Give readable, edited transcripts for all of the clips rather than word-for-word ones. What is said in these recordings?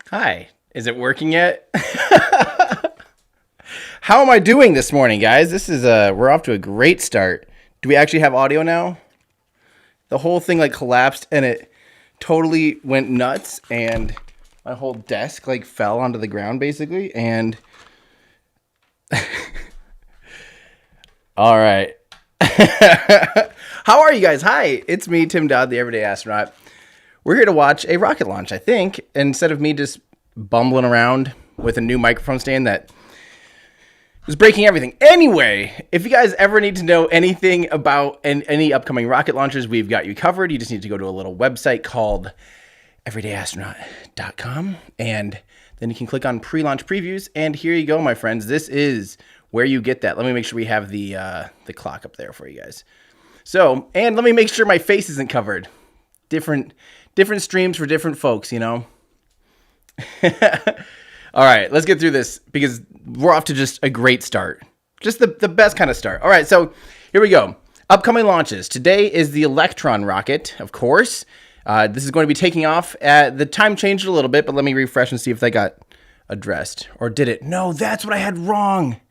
Hi, is it working yet? How am I doing this morning, guys? This is we're off to a great start. Do we actually have audio now? The whole thing like collapsed and it totally went nuts and my whole desk like fell onto the ground basically and all right. How are you guys? Hi, it's me, Tim Dodd, the Everyday Astronaut. We're here to watch a rocket launch, I think, instead of me just bumbling around with a new microphone stand that was breaking everything. Anyway, if you guys ever need to know anything about any upcoming rocket launches, we've got you covered. You just need to go to a little website called everydayastronaut.com, and then you can click on pre-launch previews, and here you go, my friends. This is where you get that. Let me make sure we have the clock up there for you guys. So, and let me make sure my face isn't covered. Different streams for different folks, you know. All right, let's get through this because we're off to just a great start. Just the best kind of start. All right, so here we go. Upcoming launches. Today is the Electron rocket, of course. This is going to be taking off. The time changed a little bit, but let me refresh and see if that got addressed. Or did it? No, that's what I had wrong.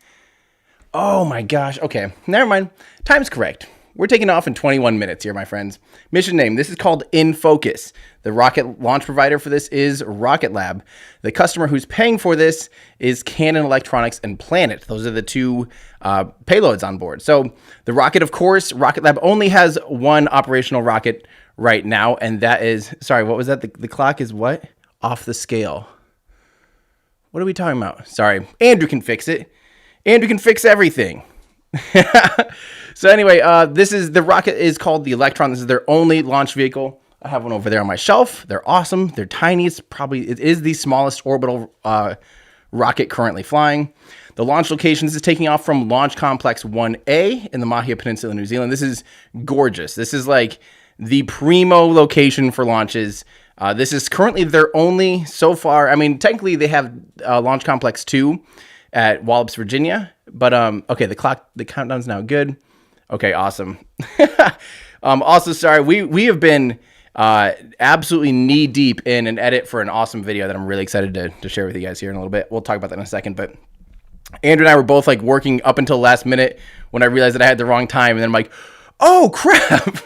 Oh my gosh. Okay, never mind. Time's correct. We're taking off in 21 minutes here, my friends. Mission name, this is called In Focus. The rocket launch provider for this is Rocket Lab. The customer who's paying for this is Canon Electronics and Planet. Those are the two payloads on board. So the rocket, of course, Rocket Lab only has one operational rocket right now, and that is, sorry, what was that? The clock is what? Off the scale. What are we talking about? Sorry, Andrew can fix it. Andrew can fix everything. So anyway, the rocket is called the Electron. This is their only launch vehicle. I have one over there on my shelf. They're awesome. They're tiny. It is the smallest orbital rocket currently flying. The launch location, this is taking off from Launch Complex 1A in the Mahia Peninsula, New Zealand. This is gorgeous. This is like the primo location for launches. This is currently their only so far. I mean, technically they have Launch Complex 2 at Wallops, Virginia. But okay, the countdown's now good. Okay, awesome. Also, sorry, we have been absolutely knee deep in an edit for an awesome video that I'm really excited to share with you guys here in a little bit. We'll talk about that in a second. But Andrew and I were both like working up until the last minute when I realized that I had the wrong time, and then I'm like, oh crap.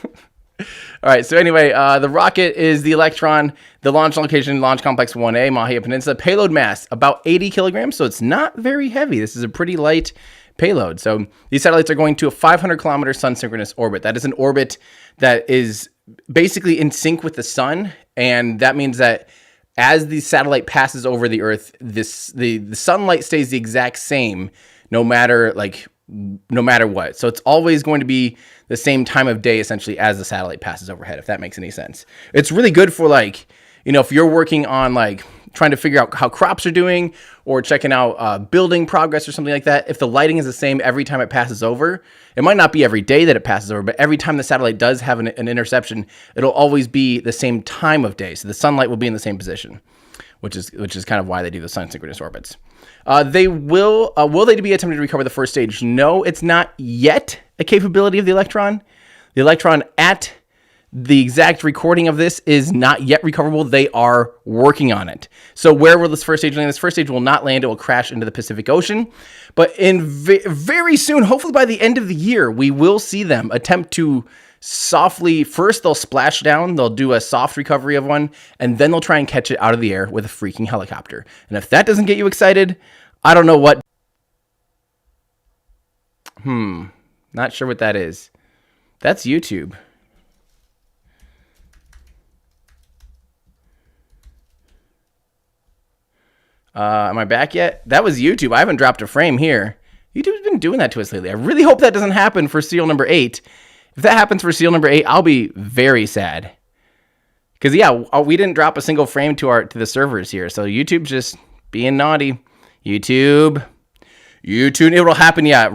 All right, so anyway, the rocket is the Electron. The launch location, Launch Complex 1A, Mahia Peninsula. Payload mass, about 80 kilograms, so it's not very heavy. This is a pretty light payload. So these satellites are going to a 500-kilometer sun-synchronous orbit. That is an orbit that is basically in sync with the sun, and that means that as the satellite passes over the Earth, the sunlight stays the exact same no matter what. So it's always going to be the same time of day essentially as the satellite passes overhead, if that makes any sense. It's really good for like, you know, if you're working on like trying to figure out how crops are doing or checking out building progress or something like that. If the lighting is the same every time it passes over, it might not be every day that it passes over, but every time the satellite does have an interception, it'll always be the same time of day. So the sunlight will be in the same position, which is kind of why they do the sun-synchronous orbits. Will they be attempting to recover the first stage? No, it's not yet a capability of the Electron. The Electron at the exact recording of this is not yet recoverable. They are working on it. So where will this first stage land? This first stage will not land. It will crash into the Pacific Ocean. But in very soon, hopefully by the end of the year, we will see them attempt to softly, first they'll splash down, they'll do a soft recovery of one, and then they'll try and catch it out of the air with a freaking helicopter. And if that doesn't get you excited, I don't know what. Not sure what that is. That's YouTube. Am I back yet? That was YouTube. I haven't dropped a frame here. YouTube's been doing that to us lately. I really hope that doesn't happen for serial number 8. If that happens for serial number 8, I'll be very sad. Because, yeah, we didn't drop a single frame to the servers here. So YouTube's just being naughty. YouTube, it'll happen, yeah.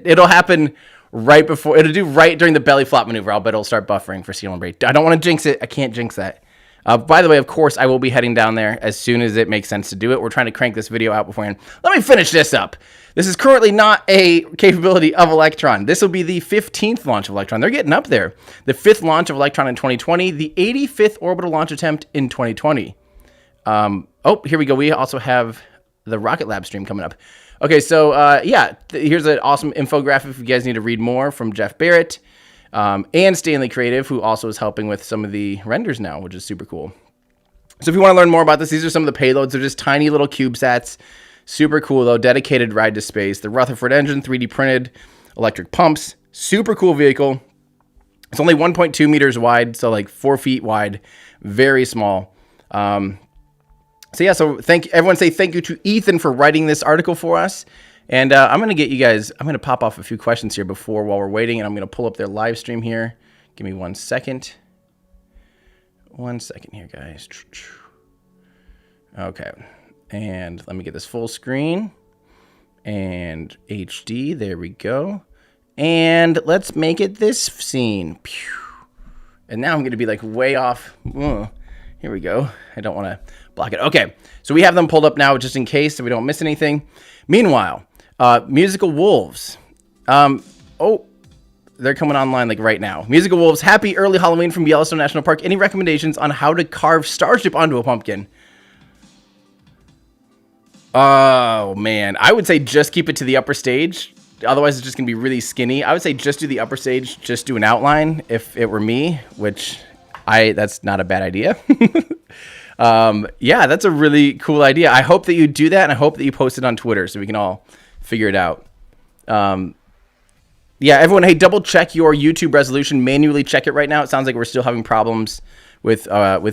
It'll happen right before, it'll do right during the belly flop maneuver. I'll bet it'll start buffering for serial number 8. I don't want to jinx it. I can't jinx that. By the way, of course, I will be heading down there as soon as it makes sense to do it. We're trying to crank this video out beforehand. Let me finish this up. This is currently not a capability of Electron. This will be the 15th launch of Electron. They're getting up there. The 5th launch of Electron in 2020, the 85th orbital launch attempt in 2020. Oh, here we go. We also have the Rocket Lab stream coming up. Okay, so yeah, here's an awesome infographic if you guys need to read more from Jeff Barrett and Stanley Creative, who also is helping with some of the renders now, which is super cool. So if you want to learn more about this, these are some of the payloads. They're just tiny little CubeSats. Super cool, though. Dedicated ride to space. The Rutherford engine, 3D printed, electric pumps. Super cool vehicle. It's only 1.2 meters wide, so like 4 feet wide. Very small. So yeah, so everyone say thank you to Ethan for writing this article for us. And I'm going to get you guys, I'm going to pop off a few questions here while we're waiting, and I'm going to pull up their live stream here. Give me 1 second. 1 second here, guys. Okay. And let me get this full screen and HD. There we go. And let's make it this scene. And now I'm going to be like way off. Here we go. I don't want to block it. Okay. So we have them pulled up now just in case so we don't miss anything. Meanwhile, Musical Wolves. Oh, they're coming online like right now. Musical Wolves, happy early Halloween from Yellowstone National Park. Any recommendations on how to carve Starship onto a pumpkin? Oh, man. I would say just keep it to the upper stage. Otherwise, it's just going to be really skinny. I would say just do the upper stage, just do an outline if it were me, which that's not a bad idea. Yeah, that's a really cool idea. I hope that you do that, and I hope that you post it on Twitter so we can all figure it out. Yeah, everyone, hey, double check your YouTube resolution. Manually check it right now. It sounds like we're still having problems with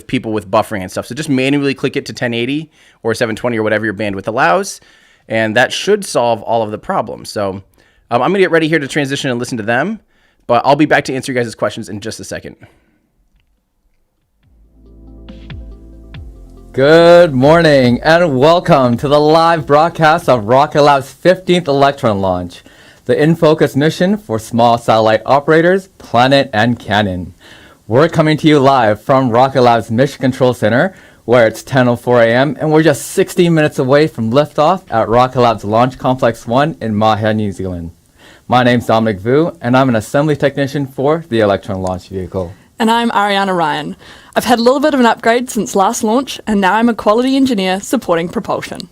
people with buffering and stuff. So just manually click it to 1080 or 720 or whatever your bandwidth allows, and that should solve all of the problems. So I'm going to get ready here to transition and listen to them, but I'll be back to answer you guys' questions in just a second. Good morning and welcome to the live broadcast of Rocket Lab's 15th Electron launch, the in-focus mission for small satellite operators, Planet and Canon. We're coming to you live from Rocket Lab's Mission Control Center, where it's 10:04 a.m. and we're just 16 minutes away from liftoff at Rocket Lab's Launch Complex 1 in Mahia, New Zealand. My name's Dominic Vu, and I'm an assembly technician for the Electron launch vehicle. And I'm Ariana Ryan. I've had a little bit of an upgrade since last launch, and now I'm a quality engineer supporting propulsion.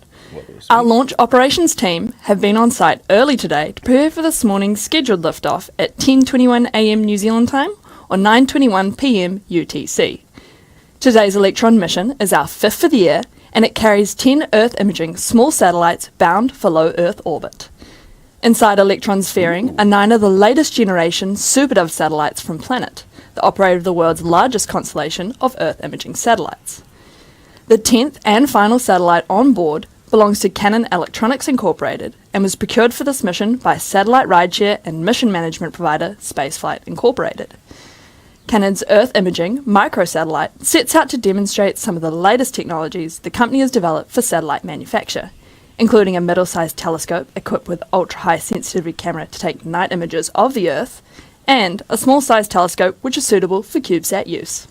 Our launch operations team have been on site early today to prepare for this morning's scheduled liftoff at 10:21 a.m. New Zealand time or 9:21 p.m. UTC. Today's Electron mission is our 5th for the year, and it carries 10 Earth imaging small satellites bound for low Earth orbit. Inside Electron's fairing are 9 of the latest generation SuperDove satellites from Planet, the operator of the world's largest constellation of Earth imaging satellites. The 10th and final satellite on board belongs to Canon Electronics Incorporated and was procured for this mission by satellite rideshare and mission management provider Spaceflight Incorporated. Canon's Earth imaging microsatellite sets out to demonstrate some of the latest technologies the company has developed for satellite manufacture, including a middle-sized telescope equipped with ultra-high sensitivity camera to take night images of the Earth, and a small-sized telescope which is suitable for CubeSat use.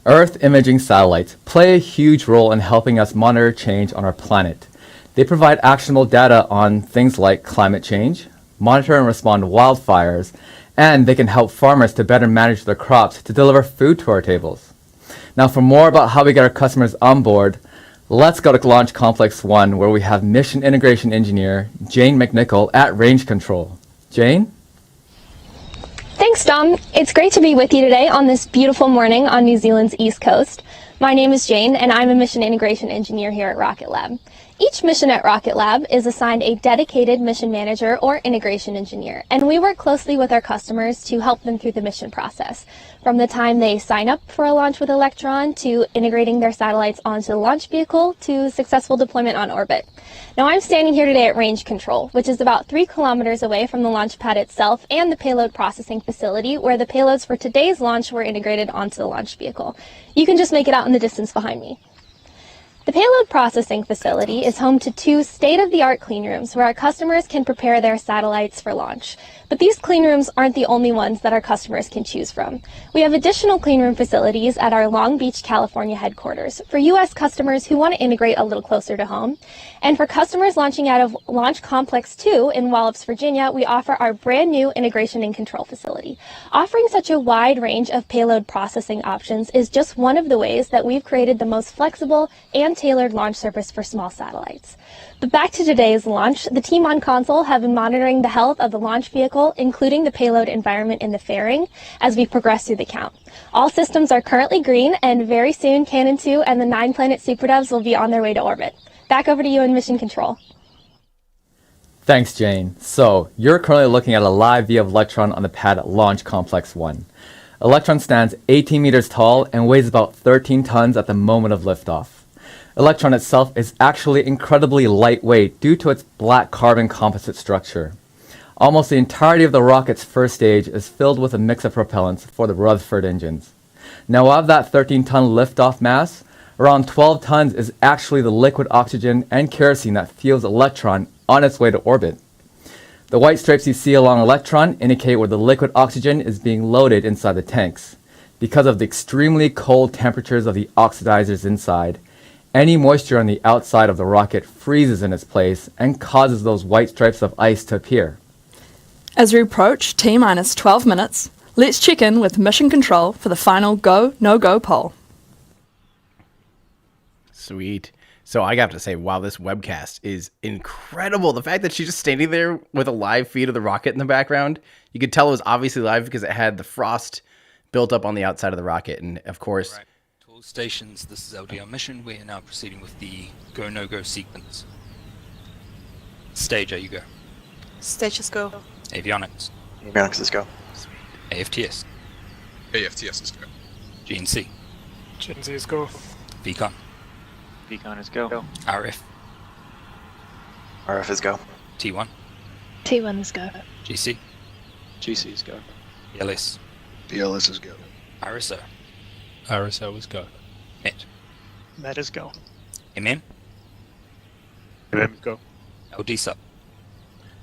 Earth imaging satellites play a huge role in helping us monitor change on our planet. They provide actionable data on things like climate change, monitor and respond to wildfires, and they can help farmers to better manage their crops to deliver food to our tables. Now, for more about how we get our customers on board, let's go to Launch Complex 1, where we have Mission Integration Engineer Jane McNichol at Range Control. Jane? Thanks, Dom. It's great to be with you today on this beautiful morning on New Zealand's East Coast. My name is Jane, and I'm a Mission Integration Engineer here at Rocket Lab. Each mission at Rocket Lab is assigned a dedicated mission manager or integration engineer, and we work closely with our customers to help them through the mission process, from the time they sign up for a launch with Electron to integrating their satellites onto the launch vehicle to successful deployment on orbit. Now I'm standing here today at Range Control, which is about 3 kilometers away from the launch pad itself and the payload processing facility where the payloads for today's launch were integrated onto the launch vehicle. You can just make it out in the distance behind me. The payload processing facility is home to 2 state-of-the-art clean rooms where our customers can prepare their satellites for launch. But these clean rooms aren't the only ones that our customers can choose from. We have additional clean room facilities at our Long Beach, California headquarters for U.S. customers who want to integrate a little closer to home. And for customers launching out of Launch Complex 2 in Wallops, Virginia, we offer our brand new integration and control facility. Offering such a wide range of payload processing options is just one of the ways that we've created the most flexible and tailored launch service for small satellites. But back to today's launch, the team on console have been monitoring the health of the launch vehicle, including the payload environment in the fairing, as we progress through the count. All systems are currently green, and very soon Cannon 2 and the 9-planet SuperDoves will be on their way to orbit. Back over to you in Mission Control. Thanks, Jane. So, you're currently looking at a live view of Electron on the pad at Launch Complex 1. Electron stands 18 meters tall and weighs about 13 tons at the moment of liftoff. Electron itself is actually incredibly lightweight due to its black carbon composite structure. Almost the entirety of the rocket's first stage is filled with a mix of propellants for the Rutherford engines. Now, of that 13-ton liftoff mass, around 12 tons is actually the liquid oxygen and kerosene that fuels Electron on its way to orbit. The white stripes you see along Electron indicate where the liquid oxygen is being loaded inside the tanks. Because of the extremely cold temperatures of the oxidizers inside, any moisture on the outside of the rocket freezes in its place and causes those white stripes of ice to appear. As we approach T-minus 12 minutes, let's check in with Mission Control for the final go, no-go poll. Sweet. So I have to say, wow, this webcast is incredible. The fact that she's just standing there with a live feed of the rocket in the background, you could tell it was obviously live because it had the frost built up on the outside of the rocket. And of course... Right. To all stations, this is LDR mission. We are now proceeding with the go, no-go sequence. Stage, you go. Stages go. Avionics. Avionics, let's go. AFTS. AFTS is go. GNC. GNC is go. VCON. Beacon is go. RF. RF is go. T1. T1 is go. GC. GC is go. ELS. BLS is go. RSO. RSO is go. MET. Met is go. MM. MM go. LD sub.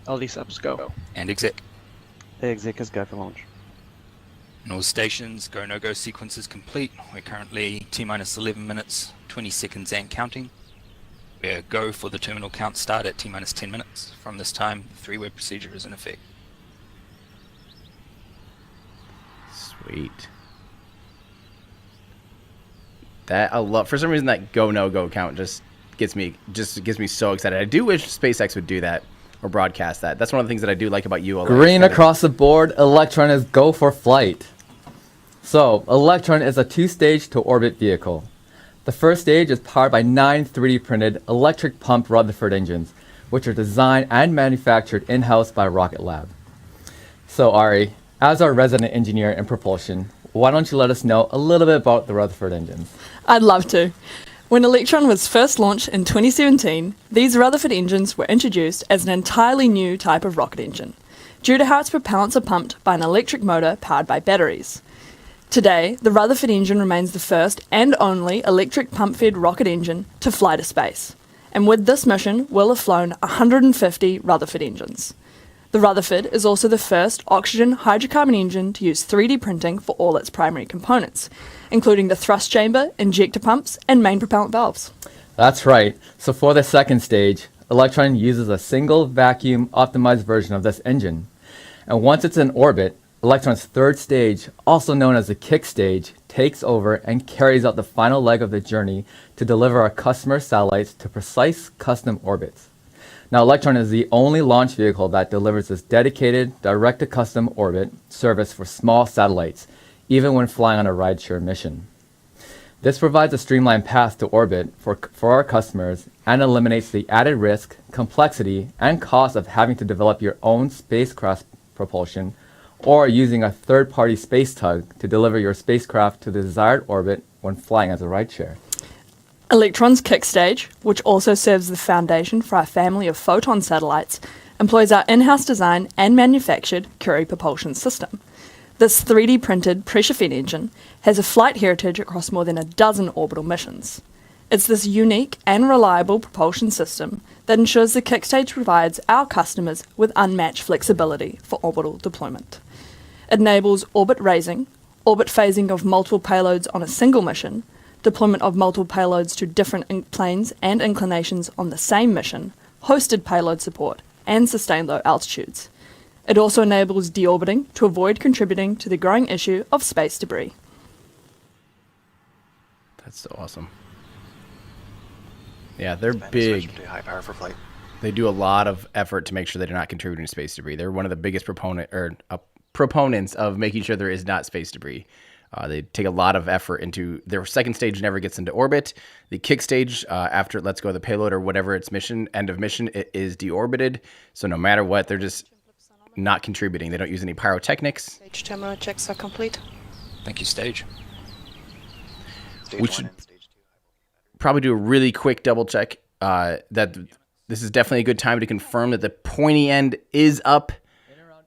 LD subs go. And exec. Exec is go for launch. And all stations, go, no-go sequence is complete. We're currently T-minus 11 minutes, 20 seconds and counting. We're go for the terminal count start at T-minus 10 minutes. From this time, the 3-way procedure is in effect. Sweet. That I love. For some reason, that go no go count just gets me so excited. I do wish SpaceX would do that or broadcast that. That's one of the things that I do like about you. Green across the board. Electron is go for flight. So Electron is a 2-stage to orbit vehicle. The first stage is powered by 9 3D printed electric pump Rutherford engines, which are designed and manufactured in-house by Rocket Lab. So Ari, as our resident engineer in propulsion, why don't you let us know a little bit about the Rutherford engines? I'd love to. When Electron was first launched in 2017, these Rutherford engines were introduced as an entirely new type of rocket engine, due to how its propellants are pumped by an electric motor powered by batteries. Today, the Rutherford engine remains the first and only electric pump-fed rocket engine to fly to space, and with this mission, we'll have flown 150 Rutherford engines. The Rutherford is also the first oxygen hydrocarbon engine to use 3D printing for all its primary components, including the thrust chamber, injector pumps, and main propellant valves. That's right. So for the second stage, Electron uses a single vacuum optimized version of this engine. And once it's in orbit, Electron's third stage, also known as the kick stage, takes over and carries out the final leg of the journey to deliver our customer satellites to precise custom orbits. Now, Electron is the only launch vehicle that delivers this dedicated, direct-to-custom orbit service for small satellites, even when flying on a rideshare mission. This provides a streamlined path to orbit for our customers and eliminates the added risk, complexity, and cost of having to develop your own spacecraft propulsion or using a third-party space tug to deliver your spacecraft to the desired orbit when flying as a rideshare. Electron's kick stage, which also serves the foundation for our family of Photon satellites, employs our in-house design and manufactured Curie propulsion system. This 3D printed pressure-fed engine has a flight heritage across more than a dozen orbital missions. It's this unique and reliable propulsion system that ensures the kick stage provides our customers with unmatched flexibility for orbital deployment. It enables orbit raising, orbit phasing of multiple payloads on a single mission, deployment of multiple payloads to different planes and inclinations on the same mission, hosted payload support, and sustained low altitudes. It also enables deorbiting to avoid contributing to the growing issue of space debris. That's so awesome. Yeah, they're big. High power for flight. They do a lot of effort to make sure they're not contributing to space debris. They're one of the biggest proponents of making sure there is not space debris. They take a lot of effort into their second stage never gets into orbit. The kick stage, after it lets go of the payload or whatever its mission, end of mission, it is deorbited. So no matter what, they're just not contributing. They don't use any pyrotechnics. Stage terminal checks are complete. Thank you, stage. Stage We one should and stage two. probably do a really quick double check that this is definitely a good time to confirm that the pointy end is up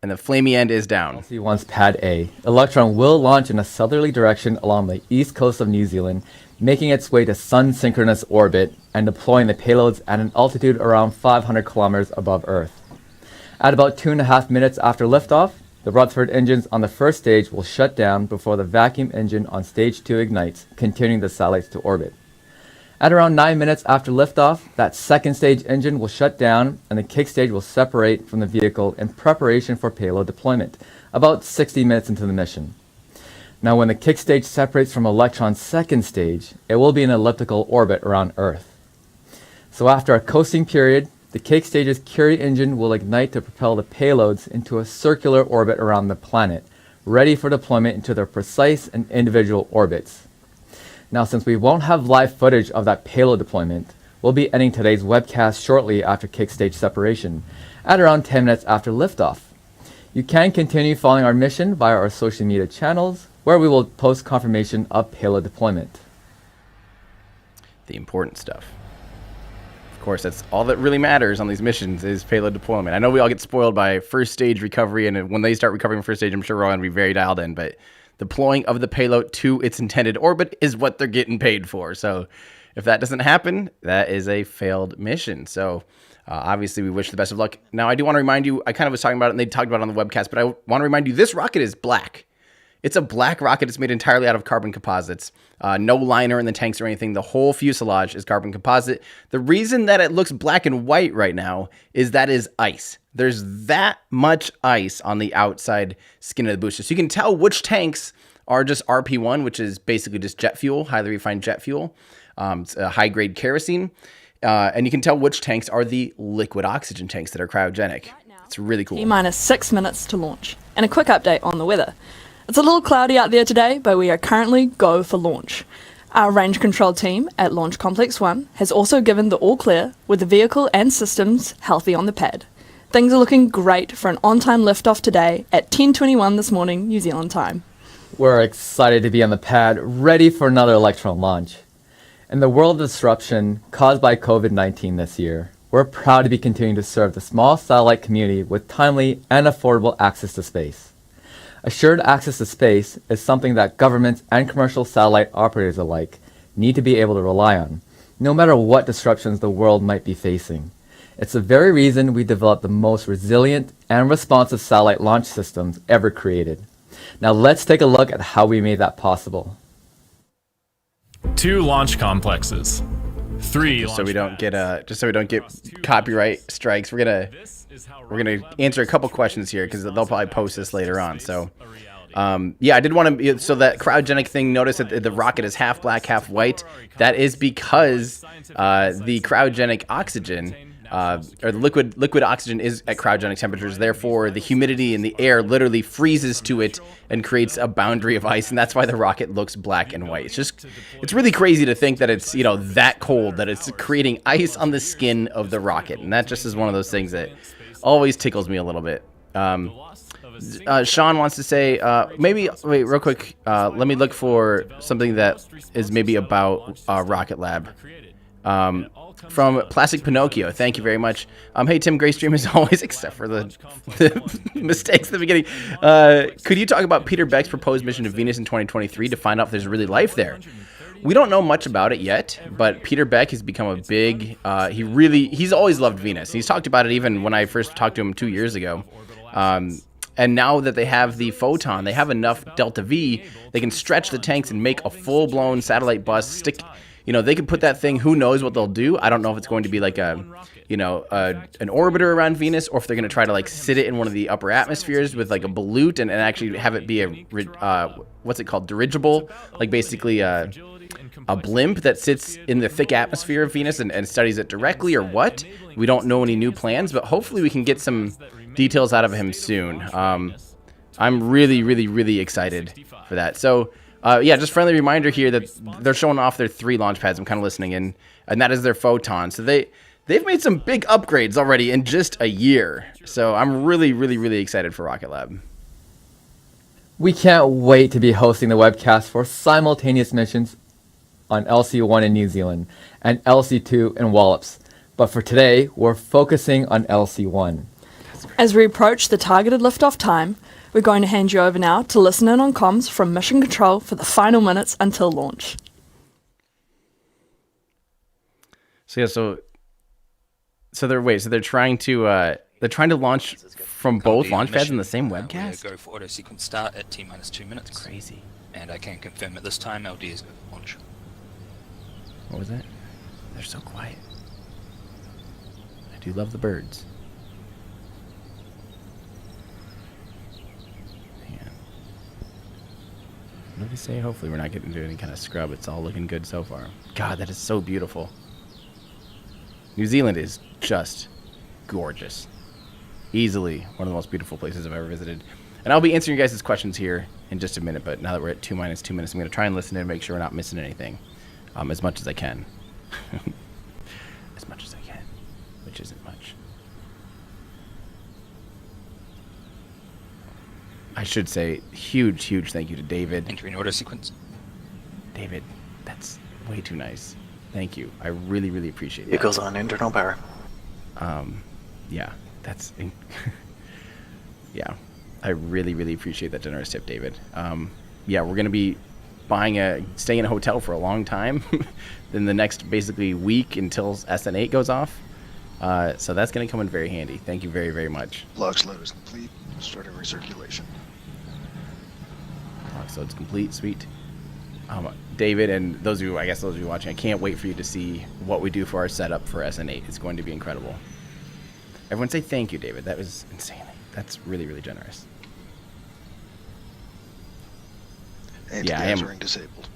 and the flamey end is down. LC-1's Pad A. Electron will launch in a southerly direction along the east coast of New Zealand, making its way to Sun-synchronous orbit and deploying the payloads at an altitude around 500 kilometers above Earth. At about 2.5 minutes after liftoff, the Rutherford engines on the first stage will shut down before the vacuum engine on stage 2 ignites, continuing the satellites to orbit. At around 9 minutes after liftoff, that second stage engine will shut down and the kick stage will separate from the vehicle in preparation for payload deployment, about 60 minutes into the mission. Now when the kick stage separates from Electron's second stage, it will be in an elliptical orbit around Earth. So after a coasting period, the kick stage's Curie engine will ignite to propel the payloads into a circular orbit around the planet, ready for deployment into their precise and individual orbits. Now, since we won't have live footage of that payload deployment, we'll be ending today's webcast shortly after kick stage separation, at around 10 minutes after liftoff. You can continue following our mission via our social media channels, where we will post confirmation of payload deployment. The important stuff. Of course, that's all that really matters on these missions is payload deployment. I know we all get spoiled by first stage recovery, and when they start recovering first stage, I'm sure we're all going to be very dialed in, but deploying of the payload to its intended orbit is what they're getting paid for. So if that doesn't happen, that is a failed mission. So obviously we wish the best of luck. Now, I do want to remind you, I kind of was talking about it and they talked about it on the webcast, but I want to remind you, this rocket is black. It's a black rocket. It's made entirely out of carbon composites. No liner in the tanks or anything. The whole fuselage is carbon composite. The reason that it looks black and white right now is that is ice. There's that much ice on the outside skin of the booster. So you can tell which tanks are just RP1, which is basically just jet fuel, highly refined jet fuel, high-grade kerosene. And you can tell which tanks are the liquid oxygen tanks that are cryogenic. It's really cool. T-minus 6 minutes to launch. And a quick update on the weather. It's a little cloudy out there today, but we are currently go for launch. Our range control team at Launch Complex 1 has also given the all clear with the vehicle and systems healthy on the pad. Things are looking great for an on-time liftoff today at 10:21 this morning, New Zealand time. We're excited to be on the pad, ready for another Electron launch. In the world of disruption caused by COVID-19 this year, we're proud to be continuing to serve the small satellite community with timely and affordable access to space. Assured access to space is something that governments and commercial satellite operators alike need to be able to rely on, no matter what disruptions the world might be facing. It's the very reason we developed the most resilient and responsive satellite launch systems ever created. Now let's take a look at how we made that possible. 2 launch complexes. 3 Just so we don't get copyright strikes, we're gonna answer a couple questions here because they'll probably post this later on. So yeah, I did want to, so that cryogenic thing, notice that the rocket is half black, half white. That is because the cryogenic oxygen or the liquid oxygen is at cryogenic temperatures. Therefore, the humidity in the air literally freezes to it and creates a boundary of ice, and that's why the rocket looks black and white. It's really crazy to think that it's, you know, that cold, that it's creating ice on the skin of the rocket, and that just is one of those things that always tickles me a little bit. Sean wants to say, maybe, wait, real quick, let me look for something that is maybe about Rocket Lab. From Plastic Pinocchio, thank you very much. Hey, Tim, great stream as always, except for the mistakes at the beginning. Could you talk about Peter Beck's proposed mission to Venus in 2023 to find out if there's really life there? We don't know much about it yet, but Peter Beck has become a big, he's always loved Venus. He's talked about it even when I first talked to him 2 years ago. And now that they have the Photon, they have enough Delta V, they can stretch the tanks and make a full-blown satellite bus, you know, they could put that thing, who knows what they'll do. I don't know if it's going to be like an orbiter around Venus, or if they're going to try to like sit it in one of the upper atmospheres with like a balloon and actually have it be a, what's it called, dirigible, like basically a blimp that sits in the thick atmosphere of Venus and studies it directly, or what. We don't know any new plans, but hopefully we can get some details out of him soon. I'm really, really, really excited for that. So, yeah, just friendly reminder here that they're showing off their 3 launch pads. I'm kind of listening in, and that is their Photon. So they've made some big upgrades already in just a year. So I'm really, really, really excited for Rocket Lab. We can't wait to be hosting the webcast for simultaneous missions on LC-1 in New Zealand and LC-2 in Wallops. But for today, we're focusing on LC-1. As we approach the targeted liftoff time, we're going to hand you over now to listen in on comms from Mission Control for the final minutes until launch. So yeah, so they're trying to launch from both launch pads in the same webcast. Go for auto sequence start at T-minus 2 minutes. That's crazy. And I can confirm at this time LD is go for launch. What was that? They're so quiet. I do love the birds. What did they say? Hopefully we're not getting into any kind of scrub. It's all looking good so far. God, that is so beautiful. New Zealand is just gorgeous. Easily one of the most beautiful places I've ever visited. And I'll be answering you guys' questions here in just a minute, but now that we're at 2 minus 2 minutes, I'm going to try and listen and make sure we're not missing anything. As much as I can. As much as I can. Which isn't much. I should say huge, huge thank you to David. Entering auto sequence. David, that's way too nice. Thank you. I really, really appreciate it. It goes on internal power. Yeah, that's... yeah, I really, really appreciate that generous tip, David. Yeah, we're going to be staying in a hotel for a long time in the next basically week until SN8 goes off. So that's going to come in very handy. Thank you very, very much. Lock load is complete. Starting recirculation. So it's complete, sweet. David, and those of you watching, I can't wait for you to see what we do for our setup for SN8. It's going to be incredible. Everyone say thank you, David. That was insane. That's really, really generous. Anti-gathering disabled.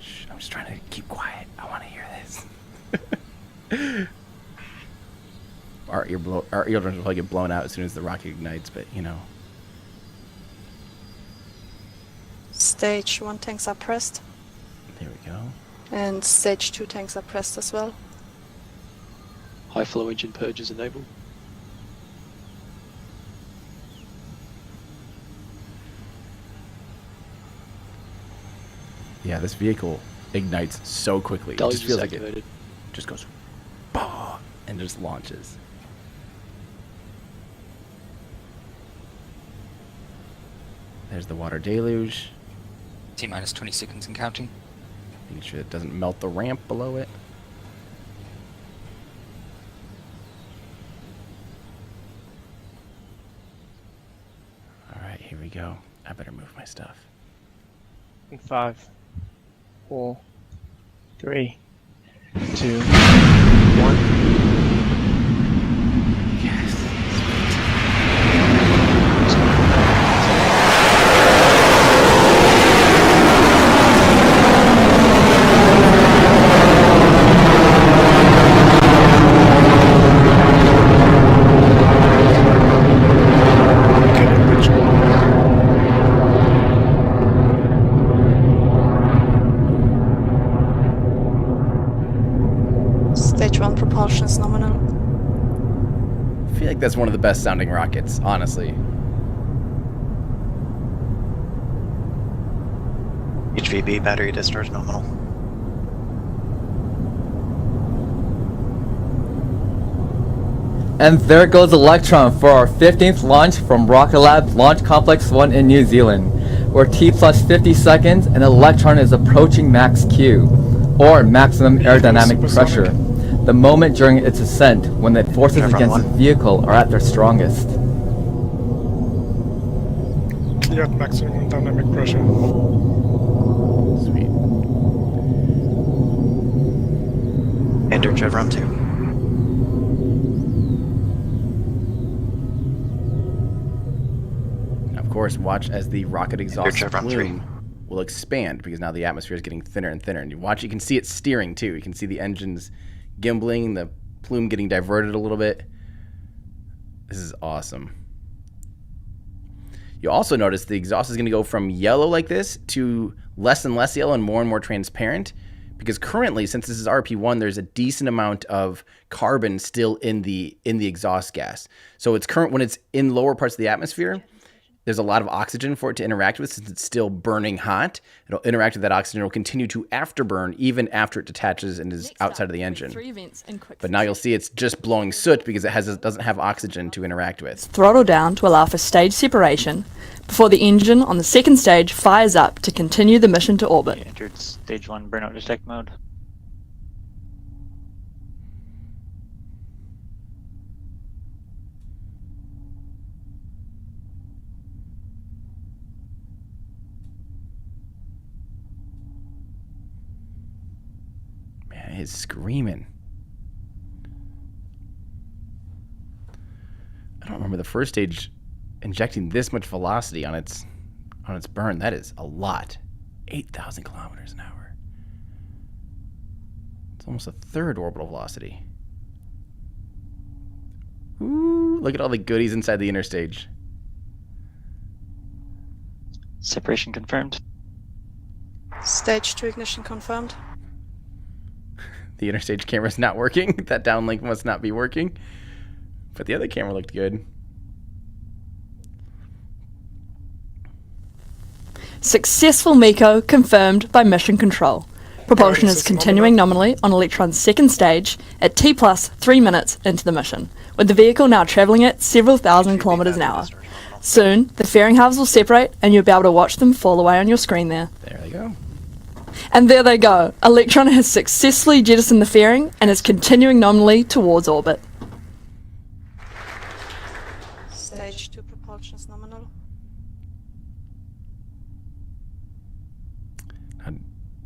Shh, I'm just trying to keep quiet. I want to hear this. Our eardrums will probably get blown out as soon as the rocket ignites, but you know. Stage 1 tanks are pressed. There we go. And stage 2 tanks are pressed as well. High flow engine purges enabled. Yeah, this vehicle ignites so quickly. It just feels like it just goes, bah, and just launches. There's the water deluge. T-minus 20 seconds and counting. Making sure it doesn't melt the ramp below it. Alright, here we go. I better move my stuff. In 5, 4, 3, 2, 1. feel like that's one of the best sounding rockets, honestly. HVB battery discharge nominal. And there goes Electron for our 15th launch from Rocket Lab Launch Complex 1 in New Zealand. We're T plus 50 seconds and Electron is approaching Max-Q, or maximum aerodynamic pressure, the moment during its ascent when the forces against the vehicle are at their strongest. Clear at maximum dynamic pressure. Sweet. Enter chevron 2. Of course, watch as the rocket exhaust chevron plume will expand because now the atmosphere is getting thinner and thinner. And you watch, you can see it steering too. You can see the engines gimbling, the plume getting diverted a little bit. This is awesome. You also notice the exhaust is going to go from yellow like this to less and less yellow and more transparent, because currently, since this is RP1, there's a decent amount of carbon still in the exhaust gas. So it's when it's in lower parts of the atmosphere, there's a lot of oxygen for it to interact with. Since it's still burning hot, it'll interact with that oxygen. It'll continue to afterburn even after it detaches and is outside of the engine. But now you'll see it's just blowing soot because it doesn't have oxygen to interact with. Throttle down to allow for stage separation before the engine on the second stage fires up to continue the mission to orbit. Entered stage 1 burnout detect mode. Man, it's screaming. I don't remember the first stage injecting this much velocity on its burn. That is a lot. 8,000 kilometers an hour. It's almost a third orbital velocity. Ooh, look at all the goodies inside the inner stage. Separation confirmed. Stage 2 ignition confirmed. The inner stage camera's not working. That downlink must not be working. But the other camera looked good. Successful MECO confirmed by mission control. Propulsion is continuing nominally on Electron's second stage at T plus 3 minutes into the mission, with the vehicle now travelling at several thousand kilometres an hour. Soon, the fairing halves will separate and you'll be able to watch them fall away on your screen there. There they go. And there they go. Electron has successfully jettisoned the fairing and is continuing nominally towards orbit. Stage 2 propulsion is nominal.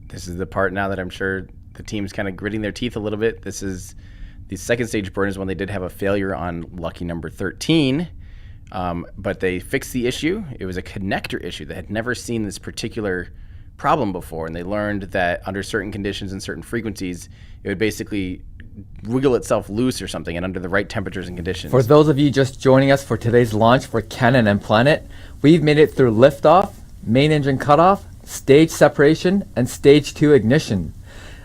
This is the part now that I'm sure the team's kind of gritting their teeth a little bit. This is the second stage burn is when they did have a failure on lucky number 13, but they fixed the issue. It was a connector issue. They had never seen this particular problem before, and they learned that under certain conditions and certain frequencies, it would basically wiggle itself loose or something, and under the right temperatures and conditions. For those of you just joining us for today's launch for Canon and Planet, we've made it through liftoff, main engine cutoff, stage separation, and stage 2 ignition.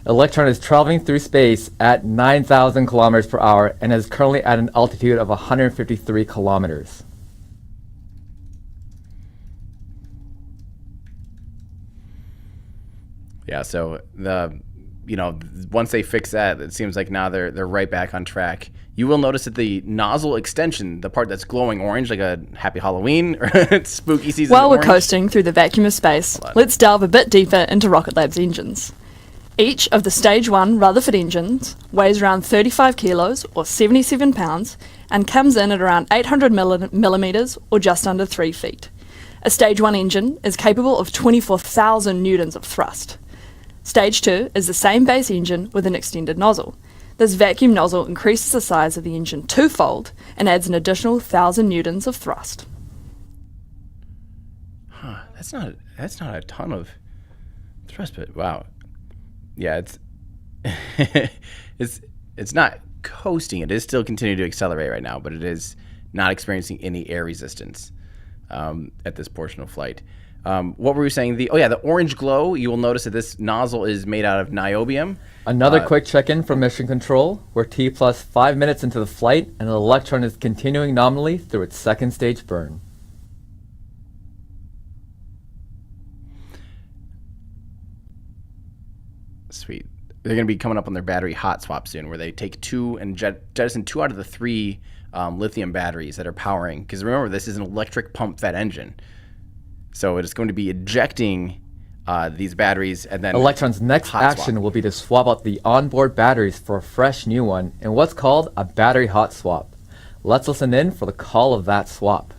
Electron is traveling through space at 9,000 kilometers per hour and is currently at an altitude of 153 kilometers. Yeah, so once they fix that, it seems like now they're right back on track. You will notice that the nozzle extension, the part that's glowing orange like a Happy Halloween or spooky season. While we're orange. coasting through the vacuum of space, let's delve a bit deeper into Rocket Lab's engines. Each of the Stage 1 Rutherford engines weighs around 35 kilos or 77 pounds and comes in at around 800 millimeters or just under 3 feet. A Stage 1 engine is capable of 24,000 newtons of thrust. Stage 2 is the same base engine with an extended nozzle. This vacuum nozzle increases the size of the engine twofold and adds an additional 1,000 newtons of thrust. Huh, that's not a ton of thrust, but wow. Yeah, it's not coasting. It is still continuing to accelerate right now, but it is not experiencing any air resistance at this portion of flight. What were we saying? The orange glow. You will notice that this nozzle is made out of niobium. Another quick check-in from Mission Control. We're T plus 5 minutes into the flight, and the Electron is continuing nominally through its second stage burn. Sweet. They're going to be coming up on their battery hot swap soon, where they take 2 and jettison 2 out of the 3 lithium batteries that are powering. Because remember, this is an electric pump-fed engine. So it is going to be ejecting these batteries, and then Electron's next action will be to swap out the onboard batteries for a fresh new one in what's called a battery hot swap. Let's listen in for the call of that swap.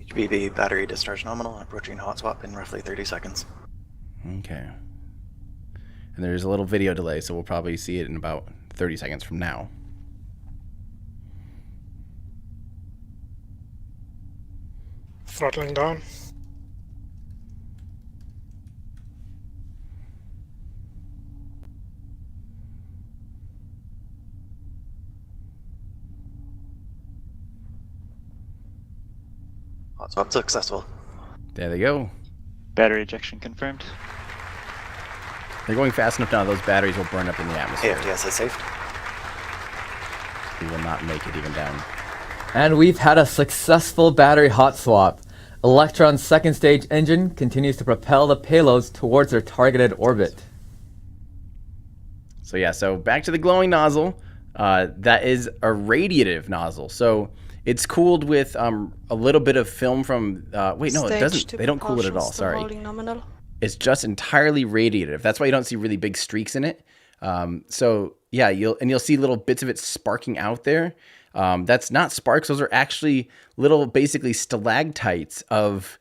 HVB battery discharge nominal, approaching hot swap in roughly 30 seconds. Okay. And there's a little video delay, so we'll probably see it in about 30 seconds from now. Throttling down. Hot swap successful. There they go. Battery ejection confirmed. They're going fast enough now, those batteries will burn up in the atmosphere. AFTS is safe. We will not make it even down. And we've had a successful battery hot swap. Electron's second stage engine continues to propel the payloads towards their targeted orbit. So yeah, so back to the glowing nozzle. That is a radiative nozzle. So it's cooled with a little bit of film from... wait, no, it doesn't. They don't cool it at all. Sorry. It's just entirely radiative. That's why you don't see really big streaks in it. So yeah, you'll see little bits of it sparking out there. That's not sparks. Those are actually little, basically stalactites of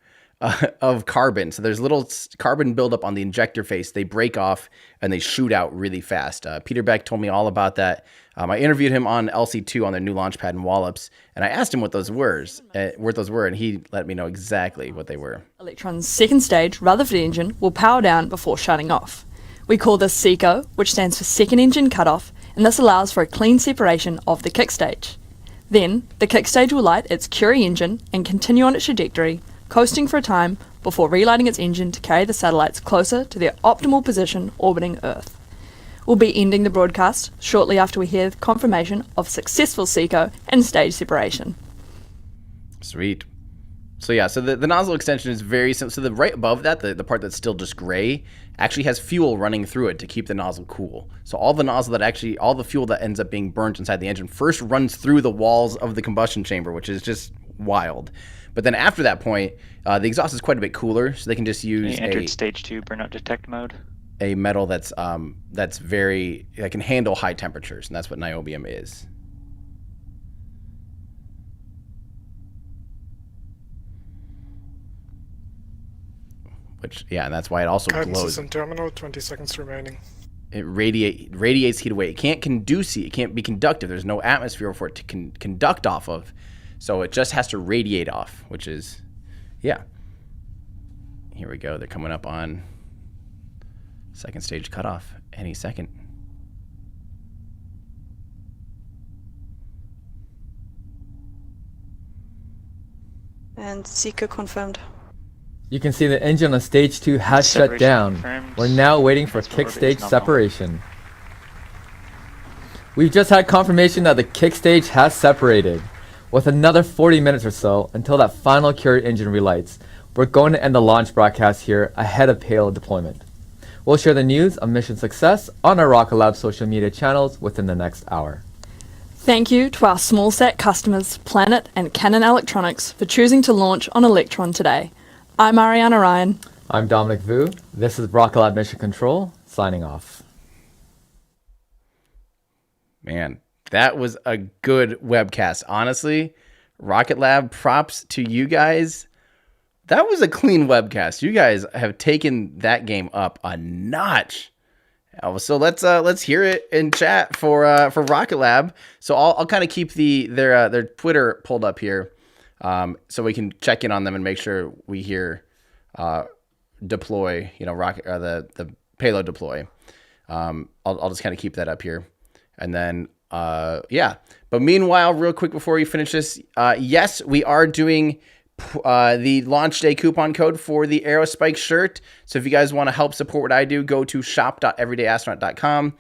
carbon. So there's little carbon buildup on the injector face. They break off and they shoot out really fast. Peter Beck told me all about that. I interviewed him on LC2 on their new launch pad in Wallops, and I asked him what those were, and he let me know exactly what they were. Electron's second stage Rutherford engine will power down before shutting off. We call this SECO, which stands for second engine cutoff, and this allows for a clean separation of the kick stage. Then, the kick stage will light its Curie engine and continue on its trajectory, coasting for a time before relighting its engine to carry the satellites closer to their optimal position orbiting Earth. We'll be ending the broadcast shortly after we hear confirmation of successful SECO and stage separation. Sweet. So yeah, so the nozzle extension is very simple. So the right above that, the part that's still just gray, actually has fuel running through it to keep the nozzle cool. So all the fuel that ends up being burnt inside the engine first runs through the walls of the combustion chamber, which is just wild. But then after that point, the exhaust is quite a bit cooler, so they can just use entered stage 2 burnout detect mode. A metal that can handle high temperatures, and that's what niobium is. And that's why it also Guidance glows. is in terminal, 20 seconds remaining. It radiates heat away. It can't it can't be conductive. There's no atmosphere for it to conduct off of. So it just has to radiate off, which is, yeah. Here we go. They're coming up on second stage cutoff any second. And SECO confirmed. You can see the engine on stage 2 has shut down. Confirmed. We're now waiting for kick stage separation. We've just had confirmation that the kick stage has separated. With another 40 minutes or so until that final Curie engine relights, we're going to end the launch broadcast here ahead of payload deployment. We'll share the news of mission success on our Rocket Lab social media channels within the next hour. Thank you to our small-sat customers, Planet and Canon Electronics, for choosing to launch on Electron today. I'm Ariana Ryan. I'm Dominic Vu. This is Rocket Lab Mission Control, signing off. Man, that was a good webcast. Honestly, Rocket Lab, props to you guys. That was a clean webcast. You guys have taken that game up a notch. So let's hear it in chat for Rocket Lab. So I'll kind of keep their Twitter pulled up here, so we can check in on them and make sure we hear deploy. The payload deploy. I'll just kind of keep that up here, and then yeah. But meanwhile, real quick before we finish this, yes, we are doing the launch day coupon code for the Aerospace shirt. So if you guys want to help support what I do, go to shop.everydayastronaut.com.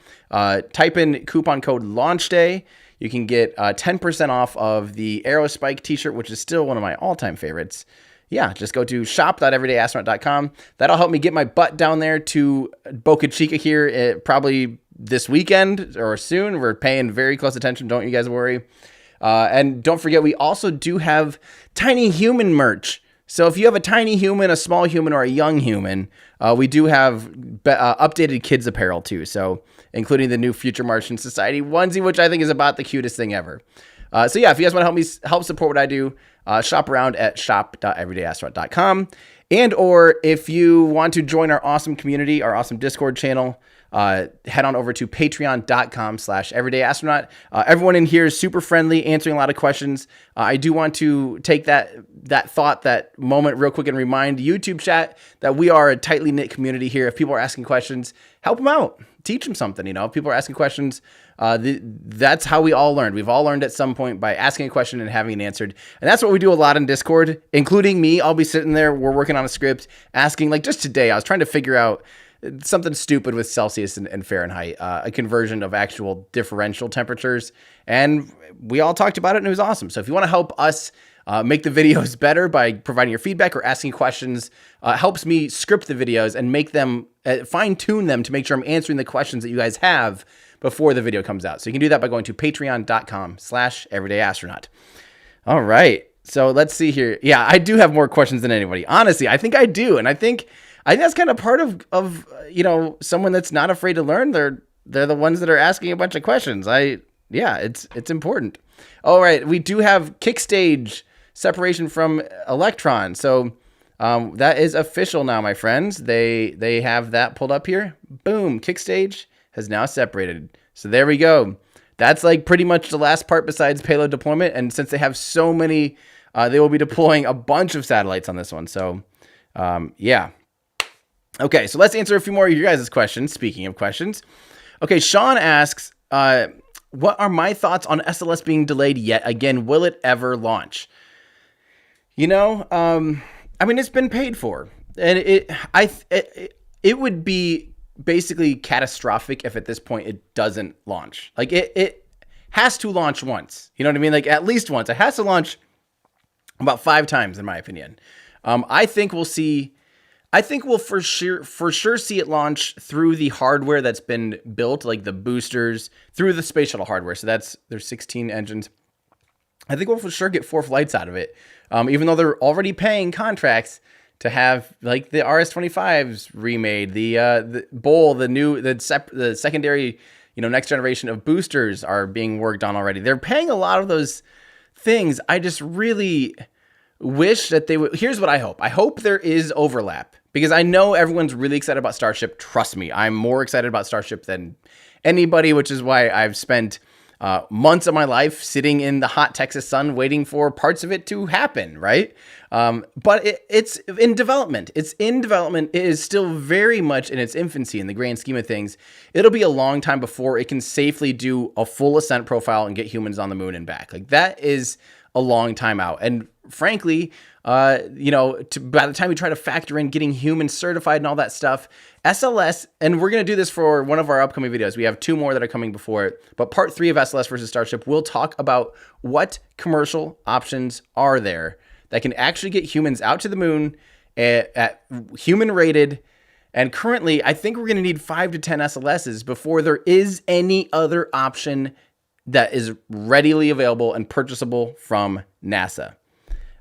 Type in coupon code launch day. You can get 10% off of the Aerospace t-shirt, which is still one of my all-time favorites. Yeah, just go to shop.everydayastronaut.com. That'll help me get my butt down there to Boca Chica here probably this weekend or soon. We're paying very close attention. Don't you guys worry. And don't forget, we also do have tiny human merch. So if you have a tiny human, a small human, or a young human, we do have updated kids apparel too. So including the new Future Martian Society onesie, which I think is about the cutest thing ever. So yeah, if you guys want to help support what I do, shop around at shop.everydayastronaut.com. And or if you want to join our awesome community, our awesome Discord channel, head on over to patreon.com/everydayastronaut. Everyone in here is super friendly, answering a lot of questions. I do want to take that moment real quick and remind YouTube chat that we are a tightly knit community here. If people are asking questions, help them out. Teach them something, If people are asking questions, that's how we all learned. We've all learned at some point by asking a question and having it answered. And that's what we do a lot in Discord, including me. I'll be sitting there, we're working on a script, asking, like just today, I was trying to figure out something stupid with Celsius and Fahrenheit, a conversion of actual differential temperatures. And we all talked about it and it was awesome. So if you want to help us make the videos better by providing your feedback or asking questions, helps me script the videos and make them, fine tune them to make sure I'm answering the questions that you guys have before the video comes out. So you can do that by going to patreon.com/everydayastronaut. All right. So let's see here. Yeah, I do have more questions than anybody. Honestly, I think I do. And I think that's kind of part of someone that's not afraid to learn. They're the ones that are asking a bunch of questions. It's important. All right, we do have kick stage separation from Electron. So that is official now, my friends. They have that pulled up here. Boom, kick stage has now separated. So there we go. That's like pretty much the last part besides payload deployment. And since they have so many, they will be deploying a bunch of satellites on this one. So yeah. Okay, so let's answer a few more of your guys' questions. Speaking of questions. Okay, Sean asks, what are my thoughts on SLS being delayed yet again? Will it ever launch? It's been paid for. And it would be basically catastrophic if at this point it doesn't launch. Like it has to launch once. You know what I mean? Like at least once. It has to launch about 5 times in my opinion. I think we'll for sure see it launch through the hardware that's been built, like the boosters, through the space shuttle hardware. So there's 16 engines. I think we'll for sure get 4 flights out of it. Even though they're already paying contracts to have like the RS-25s remade, the Bull, the secondary, next generation of boosters are being worked on already. They're paying a lot of those things. I just really wish that they would. Here's what I hope. I hope there is overlap because I know everyone's really excited about Starship. Trust me, I'm more excited about Starship than anybody, which is why I've spent months of my life sitting in the hot Texas sun waiting for parts of it to happen, right? But it's in development. It's in development. It is still very much in its infancy in the grand scheme of things. It'll be a long time before it can safely do a full ascent profile and get humans on the moon and back. Like that is a long time out. And frankly, by the time we try to factor in getting humans certified and all that stuff, SLS, and we're going to do this for one of our upcoming videos. We have 2 more that are coming before it, but part 3 of SLS versus Starship, we'll talk about what commercial options are there that can actually get humans out to the moon at human rated. And currently, I think we're going to need 5 to 10 SLSs before there is any other option that is readily available and purchasable from NASA.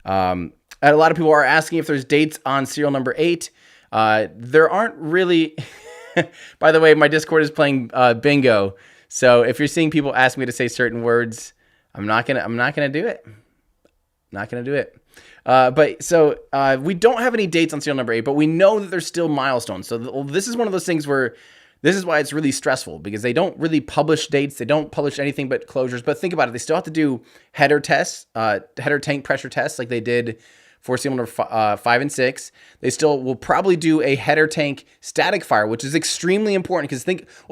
And a lot of people are asking if there's dates on serial number 8. There aren't really. By the way, my Discord is playing bingo. So if you're seeing people ask me to say certain words, I'm not gonna do it. Not gonna do it. But we don't have any dates on serial number 8, but we know that there's still milestones. So this is one of those things where this is why it's really stressful because they don't really publish dates. They don't publish anything but closures. But think about it. They still have to do header tests, header tank pressure tests like they did for serial number 5 and 6. They still will probably do a header tank static fire, which is extremely important because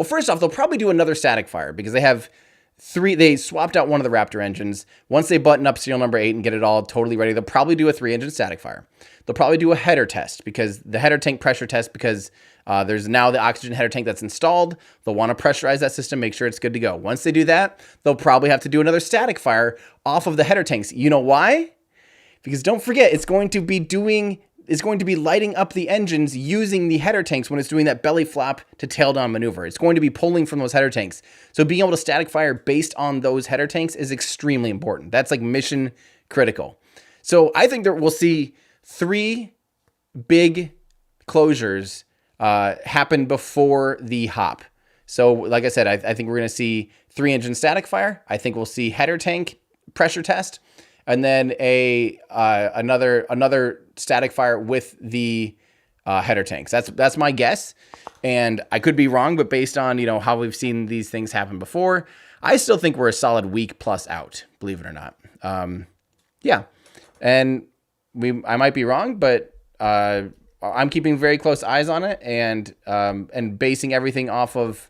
first off, they'll probably do another static fire because they have they swapped out one of the Raptor engines. Once they button up serial number 8 and get it all totally ready, they'll probably do a 3-engine static fire. They'll probably do a header test, because the header tank pressure test, because there's now the oxygen header tank that's installed. They'll want to pressurize that system, make sure it's good to go. Once they do that, they'll probably have to do another static fire off of the header tanks. You know why? Because don't forget, it's going to be lighting up the engines using the header tanks when it's doing that belly flap to tail down maneuver. It's going to be pulling from those header tanks. So being able to static fire based on those header tanks is extremely important. That's like mission critical. So I think that we'll see 3 big closures happen before the hop. So like I said, I think we're going to see 3-engine static fire. I think we'll see header tank pressure test, and then another static fire with the header tanks. That's my guess, and I could be wrong, but based on how we've seen these things happen before, I still think we're a solid week plus out, believe it or not. Yeah, and I might be wrong, but I'm keeping very close eyes on it, and basing everything off of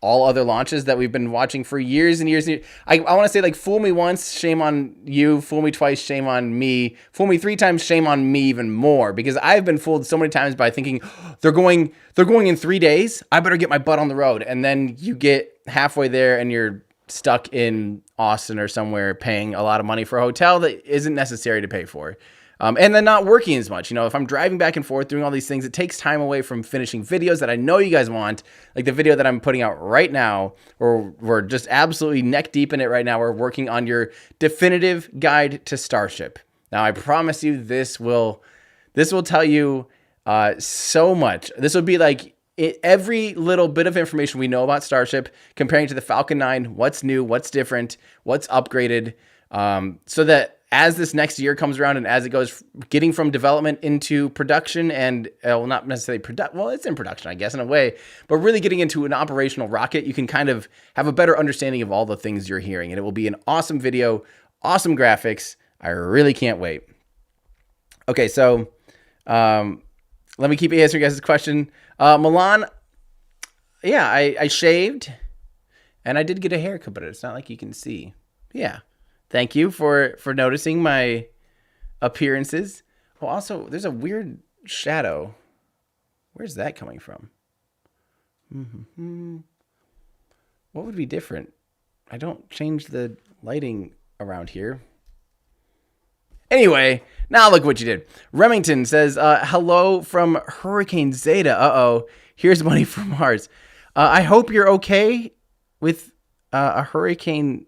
all other launches that we've been watching for years and years and years. I want to say, like, fool me once, shame on you. Fool me twice, shame on me. Fool me 3 times, shame on me even more, because I've been fooled so many times by thinking they're going in 3 days. I better get my butt on the road. And then you get halfway there and you're stuck in Austin or somewhere paying a lot of money for a hotel that isn't necessary to pay for. And then not working as much. If I'm driving back and forth doing all these things, it takes time away from finishing videos that I know you guys want, like the video that I'm putting out right now, or we're just absolutely neck deep in it right now. We're working on your definitive guide to Starship. Now, I promise you this will tell you so much. This will be like every little bit of information we know about Starship, comparing to the Falcon 9, what's new, what's different, what's upgraded, so that as this next year comes around and as it goes getting from development into production and not necessarily it's in production, I guess, in a way, but really getting into an operational rocket, you can kind of have a better understanding of all the things you're hearing. And it will be an awesome video, awesome graphics. I really can't wait. Okay, so let me keep answering you guys' question. Milan, yeah, I shaved and I did get a haircut, but it's not like you can see. Yeah. Thank you for noticing my appearances. Oh, also, there's a weird shadow. Where's that coming from? What would be different? I don't change the lighting around here. Anyway, now look what you did. Remington says, hello from Hurricane Zeta. Uh-oh. Here's money from Mars. I hope you're okay with a hurricane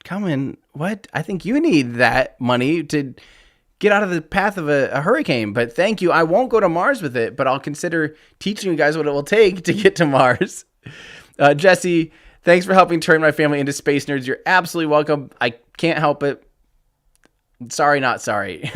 coming. What? I think you need that money to get out of the path of a hurricane, but thank you. I won't go to Mars with it, but I'll consider teaching you guys what it will take to get to Mars. Jesse, thanks for helping turn my family into space nerds. You're absolutely welcome. I can't help it. Sorry, not sorry.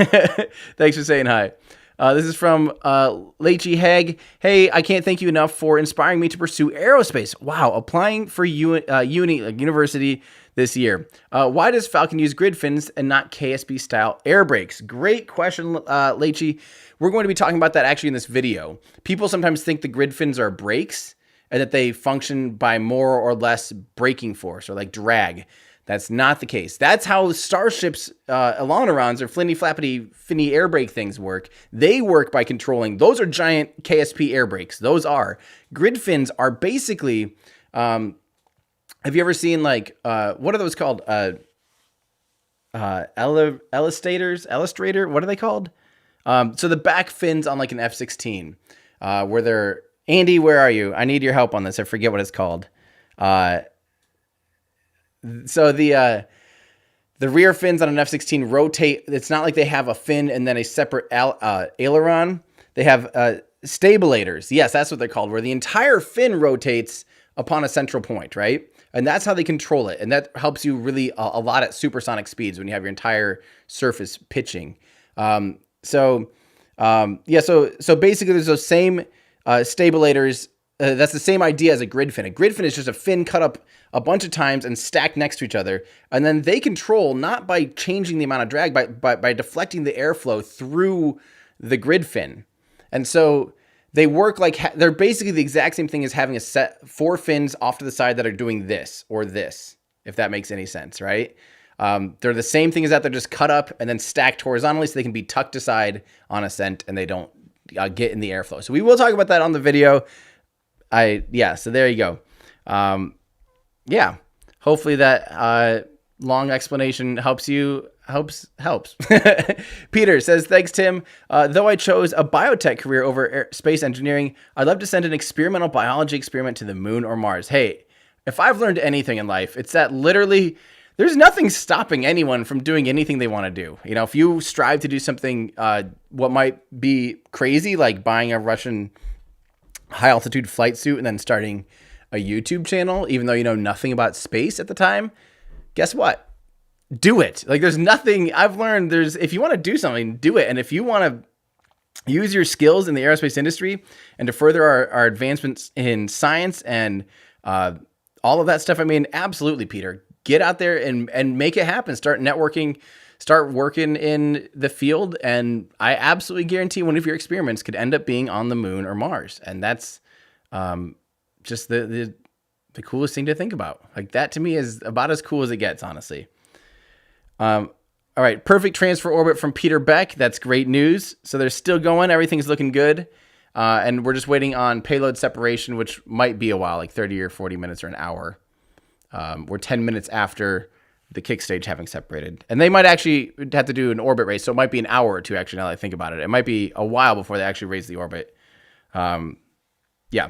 Thanks for saying hi. This is from Leachy Heg. Hey, I can't thank you enough for inspiring me to pursue aerospace. Wow, applying for university this year. Why does Falcon use grid fins and not KSP style air brakes? Great question, Leachy. We're going to be talking about that actually in this video. People sometimes think the grid fins are brakes and that they function by more or less braking force or like drag. That's not the case. That's how Starship's ailerons or finny air brake things work. They work by controlling. Those are giant KSP air brakes. Those are. Grid fins are basically, have you ever seen like, what are those called? Illustrator? What are they called? So the back fins on like an F-16, where they're, Andy, where are you? I need your help on this. I forget what it's called. So the rear fins on an F-16 rotate. It's not like they have a fin and then a separate aileron. They have stabilators. Yes, that's what they're called, where the entire fin rotates upon a central point, right? And that's how they control it. And that helps you really a lot at supersonic speeds when you have your entire surface pitching. So basically there's those same stabilators. That's the same idea as a grid fin. A grid fin is just a fin cut up a bunch of times and stacked next to each other. And then they control not by changing the amount of drag, by deflecting the airflow through the grid fin. And so they work like they're basically the exact same thing as having a set 4 fins off to the side that are doing this or this, if that makes any sense, right? They're the same thing as that. They're just cut up and then stacked horizontally so they can be tucked aside on ascent and they don't get in the airflow. So we will talk about that on the video. So there you go. Yeah, hopefully that long explanation helps. Peter says, thanks, Tim. Though I chose a biotech career over space engineering, I'd love to send an experimental biology experiment to the moon or Mars. Hey, if I've learned anything in life, it's that literally there's nothing stopping anyone from doing anything they want to do. You know, if you strive to do something, what might be crazy, like buying a Russian high altitude flight suit and then starting a YouTube channel, even though you know nothing about space at the time, guess what? Do it. Like, there's nothing I've learned. If you want to do something, do it. And if you want to use your skills in the aerospace industry and to further our advancements in science and all of that stuff, I mean, absolutely, Peter, get out there and make it happen. Start networking, start working in the field. And I absolutely guarantee one of your experiments could end up being on the moon or Mars. And that's just the coolest thing to think about. Like, that to me is about as cool as it gets, honestly. All right, perfect transfer orbit from Peter Beck. That's great news. So they're still going. Everything's looking good. And we're just waiting on payload separation, which might be a while, like 30 or 40 minutes or an hour. We're 10 minutes after the kick stage having separated. And they might actually have to do an orbit race, so it might be an hour or two, actually, now that I think about it. It might be a while before they actually raise the orbit. Yeah.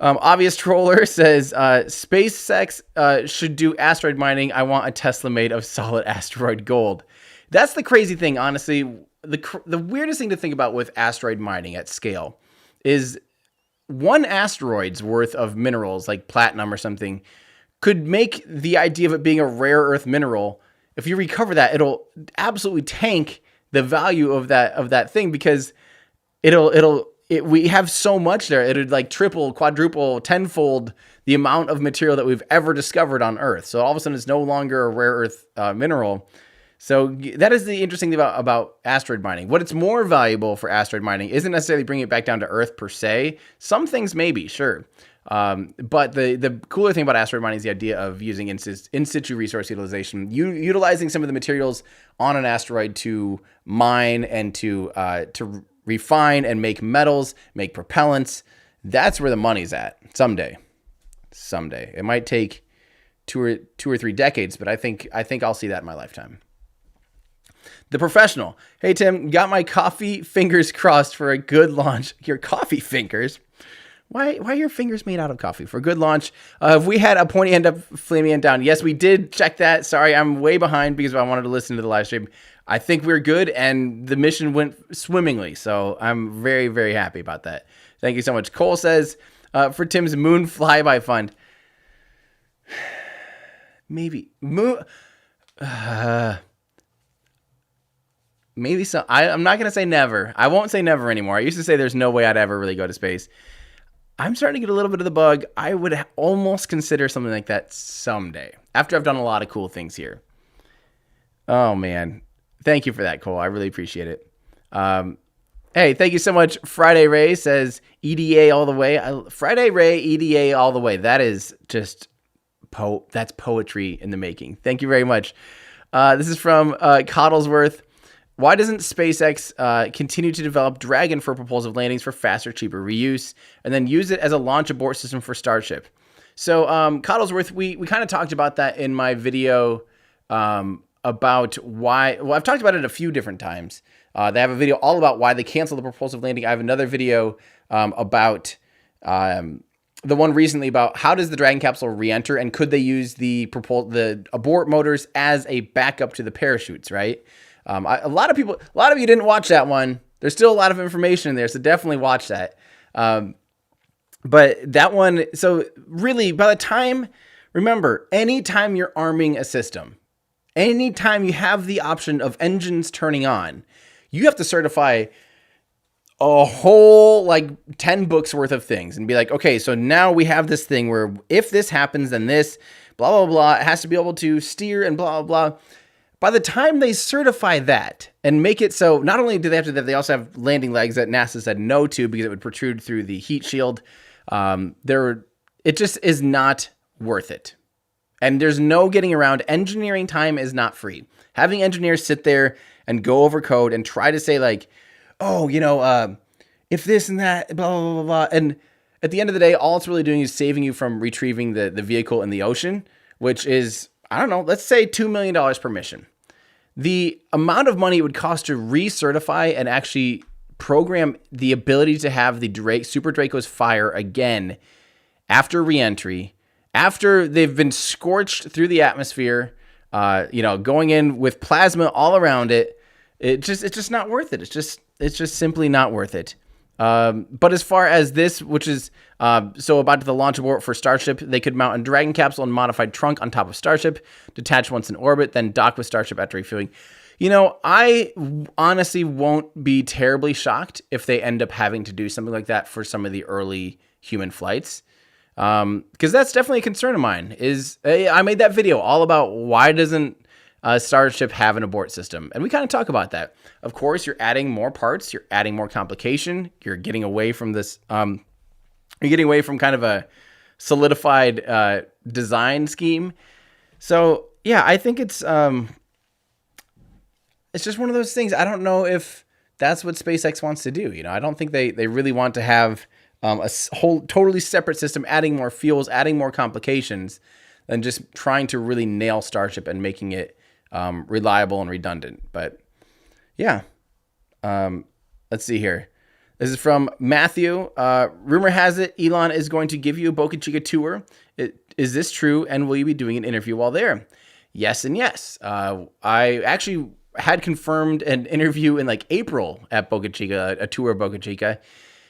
Obvious Troller says, SpaceX should do asteroid mining. I want a Tesla made of solid asteroid gold. That's the crazy thing, honestly. The weirdest thing to think about with asteroid mining at scale is one asteroid's worth of minerals, like platinum or something, could make the idea of it being a rare earth mineral. If you recover that, it'll absolutely tank the value of that thing, because we have so much there. It'd like triple, quadruple, tenfold the amount of material that we've ever discovered on Earth. So all of a sudden it's no longer a rare earth mineral. So that is the interesting thing about asteroid mining. What it's more valuable for asteroid mining isn't necessarily bringing it back down to Earth per se. Some things maybe, sure. But the cooler thing about asteroid mining is the idea of using in situ resource utilization, utilizing some of the materials on an asteroid to mine and to refine and make metals, make propellants. That's where the money's at someday. It might take two or three decades, but I think I'll see that in my lifetime. The Professional. Hey, Tim, got my coffee fingers crossed for a good launch. Your coffee fingers? Why are your fingers made out of coffee? For a good launch. Have we had a pointy end up flaming end down? Yes, we did check that. Sorry, I'm way behind because I wanted to listen to the live stream. I think we're good, and the mission went swimmingly. So I'm very, very happy about that. Thank you so much. Cole says, for Tim's moon flyby fund. Maybe. Maybe so. I'm not going to say never. I won't say never anymore. I used to say there's no way I'd ever really go to space. I'm starting to get a little bit of the bug. I would almost consider something like that someday, after I've done a lot of cool things here. Oh, man. Thank you for that, Cole. I really appreciate it. Hey, thank you so much. Friday Ray says EDA all the way. Friday Ray, EDA all the way. That is just that's poetry in the making. Thank you very much. This is from Coddlesworth. Why doesn't SpaceX continue to develop Dragon for propulsive landings for faster, cheaper reuse, and then use it as a launch abort system for Starship? So, Coddlesworth, we kind of talked about that in my video about why. Well, I've talked about it a few different times. They have a video all about why they canceled the propulsive landing. I have another video about the one recently about how does the Dragon capsule re-enter, and could they use the abort motors as a backup to the parachutes, right? A lot of you didn't watch that one. There's still a lot of information in there, so definitely watch that. But that one, so really, by the time, remember, anytime you're arming a system, anytime you have the option of engines turning on, you have to certify a whole 10 books worth of things and be like, okay, so now we have this thing where if this happens, then this, blah, blah, blah, it has to be able to steer and blah, blah, blah. By the time they certify that and make it so not only do they have to, they also have landing legs that NASA said no to because it would protrude through the heat shield. It just is not worth it. And there's no getting around. Engineering time is not free. Having engineers sit there and go over code and try to say like, oh, if this and that, blah, blah, blah, blah. And at the end of the day, all it's really doing is saving you from retrieving the vehicle in the ocean, which is, I don't know, let's say $2 million per mission. The amount of money it would cost to recertify and actually program the ability to have the Super Dracos fire again after reentry, after they've been scorched through the atmosphere, going in with plasma all around it, it's just not worth it. It's just simply not worth it. But as far as this, which is about the launch abort for Starship, they could mount a Dragon capsule and modified trunk on top of Starship, detach once in orbit, then dock with Starship after refueling. I honestly won't be terribly shocked if they end up having to do something like that for some of the early human flights. Because that's definitely a concern of mine. I made that video all about why doesn't Starship have an abort system, and we kind of talk about that. Of course, you're adding more parts, you're adding more complication, you're getting away from this. You're getting away from kind of a solidified design scheme. So yeah, I think it's just one of those things. I don't know if that's what SpaceX wants to do. I don't think they really want to have a whole totally separate system, adding more fuels, adding more complications, than just trying to really nail Starship and making it reliable and redundant. But yeah, let's see here. This is from Matthew. Rumor has it Elon is going to give you a Boca Chica tour. Is this true? And will you be doing an interview while there? Yes and yes. I actually had confirmed an interview in like April at Boca Chica, a tour of Boca Chica.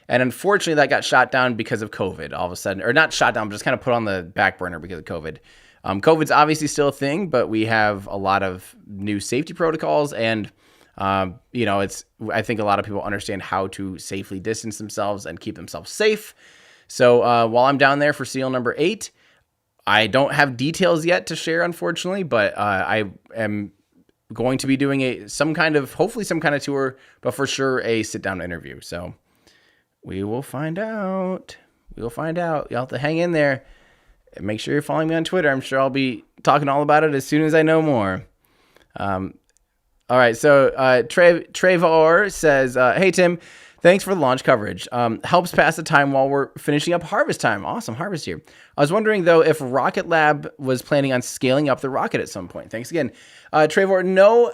And unfortunately, that got shot down because of COVID all of a sudden. Or not shot down, but just kind of put on the back burner because of COVID. COVID's obviously still a thing, but we have a lot of new safety protocols. And, I think a lot of people understand how to safely distance themselves and keep themselves safe. So while I'm down there for SEAL number 8, I don't have details yet to share, unfortunately, but I am going to be doing hopefully some kind of tour, but for sure a sit-down interview. So we will find out. You'll have to hang in there. And make sure you're following me on Twitter. I'm sure I'll be talking all about it as soon as I know more. All right, so Trevor says, hey, Tim, thanks for the launch coverage. Helps pass the time while we're finishing up harvest time. Awesome, harvest here. I was wondering, though, if Rocket Lab was planning on scaling up the rocket at some point. Thanks again. Trevor, no,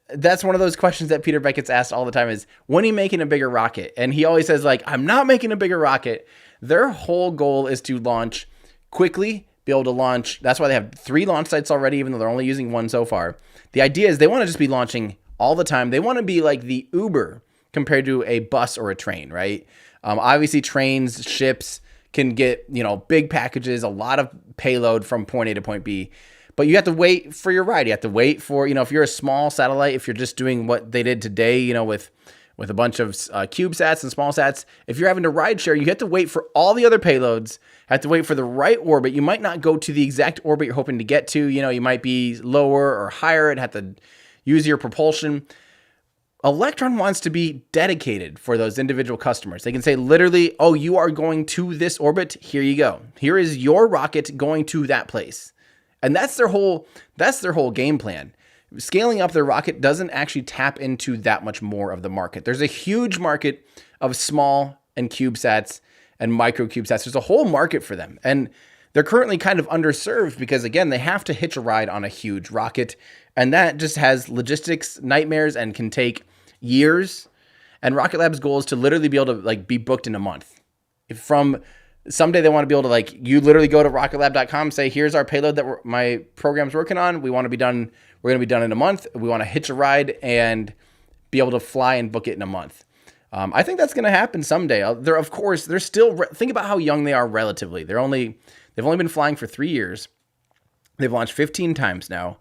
that's one of those questions that Peter Beck gets asked all the time is, when are you making a bigger rocket? And he always says, I'm not making a bigger rocket. Their whole goal is to launch quickly, be able to launch. That's why they have 3 launch sites already, even though they're only using 1 so far. The idea is they want to just be launching all the time. They want to be like the Uber compared to a bus or a train, right? Obviously, trains, ships can get, big packages, a lot of payload from point A to point B. But you have to wait for your ride. You have to wait for, if you're a small satellite, if you're just doing what they did today, with a bunch of CubeSats and small sats, if you're having to ride share, you have to wait for all the other payloads, have to wait for the right orbit. You might not go to the exact orbit you're hoping to get to. You might be lower or higher and have to use your propulsion. Electron wants to be dedicated for those individual customers. They can say literally, oh, you are going to this orbit. Here you go. Here is your rocket going to that place. And that's their whole game plan. Scaling up their rocket doesn't actually tap into that much more of the market. There's a huge market of small and CubeSats and micro CubeSats. There's a whole market for them. And they're currently kind of underserved because, again, they have to hitch a ride on a huge rocket. And that just has logistics nightmares and can take years. And Rocket Lab's goal is to literally be able to be booked in a month. Someday they want to be able to you literally go to rocketlab.com, say, here's our payload that my program's working on. We want to be done. We're going to be done in a month. We want to hitch a ride and be able to fly and book it in a month. I think that's going to happen someday. They're still, think about how young they are relatively. They've only been flying for 3 years. They've launched 15 times now,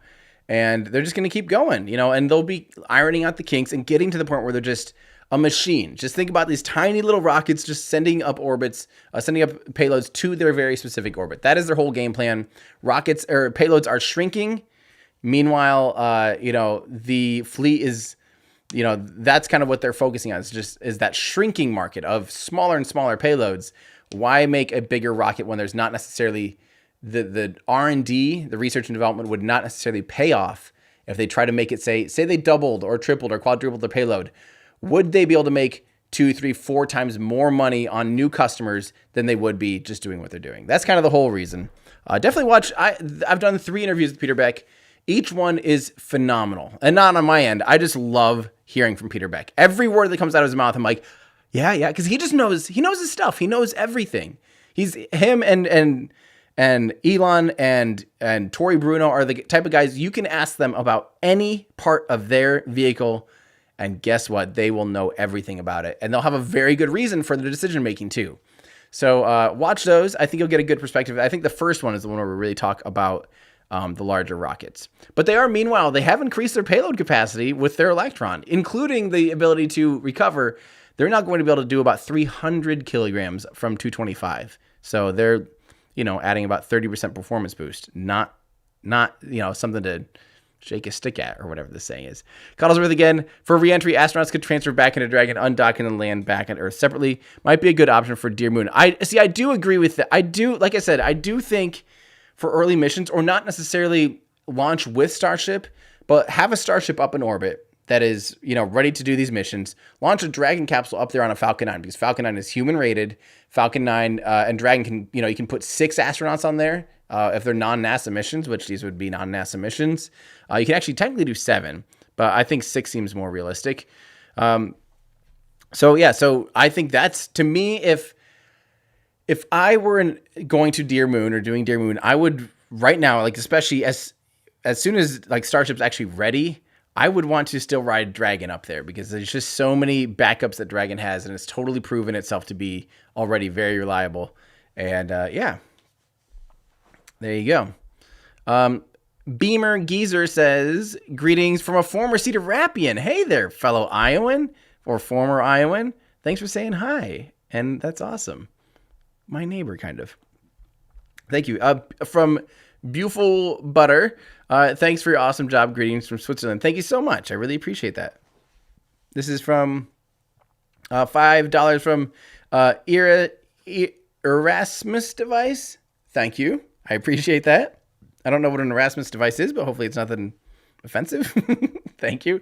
and they're just going to keep going, and they'll be ironing out the kinks and getting to the point where they're just a machine. Just think about these tiny little rockets just sending up payloads to their very specific orbit. That is their whole game plan. Rockets or payloads are shrinking Meanwhile, the fleet is, that's kind of what they're focusing on. Is that shrinking market of smaller and smaller payloads. Why make a bigger rocket when there's not necessarily the R&D, the research and development would not necessarily pay off if they try to make it say they doubled or tripled or quadrupled the payload. Would they be able to make 2, 3, 4 times more money on new customers than they would be just doing what they're doing? That's kind of the whole reason. Definitely watch. I've done 3 interviews with Peter Beck. Each one is phenomenal. And not on my end. I just love hearing from Peter Beck. Every word that comes out of his mouth, I'm like, yeah, because he just knows. He knows his stuff. He knows everything. He's him and Elon and Tori Bruno are the type of guys you can ask them about any part of their vehicle, and guess what? They will know everything about it, and they'll have a very good reason for the decision making too. So watch those. I think you'll get a good perspective. I think the first one is the one where we really talk about the larger rockets. But meanwhile, they have increased their payload capacity with their Electron, including the ability to recover. They're now going to be able to do about 300 kilograms from 225. So they're, adding about 30% performance boost. Not something to shake a stick at or whatever the saying is. Cottlesworth again. For re-entry, astronauts could transfer back into Dragon, undock, and then land back on Earth separately. Might be a good option for Dear Moon. I do agree with that. I do think for early missions, or not necessarily launch with Starship, but have a Starship up in orbit that is, ready to do these missions. Launch a Dragon capsule up there on a Falcon 9, because Falcon 9 is human rated. Falcon 9 and Dragon can, you can put 6 astronauts on there if they're non-NASA missions, which these would be non-NASA missions. You can actually technically do 7, but I think 6 seems more realistic. So I think that's, to me, if I were going to Dear Moon or doing Dear Moon, I would right now, especially as soon as Starship's actually ready, I would want to still ride Dragon up there, because there's just so many backups that Dragon has, and it's totally proven itself to be already very reliable. And there you go. Beamer Geezer says, greetings from a former Cedar Rapian. Hey there, fellow Iowan or former Iowan. Thanks for saying hi. And that's awesome. My neighbor, kind of. Thank you. From Beautiful Butter, thanks for your awesome job. Greetings from Switzerland. Thank you so much. I really appreciate that. This is from $5 from Erasmus device. Thank you. I appreciate that. I don't know what an Erasmus device is, but hopefully it's nothing offensive. Thank you.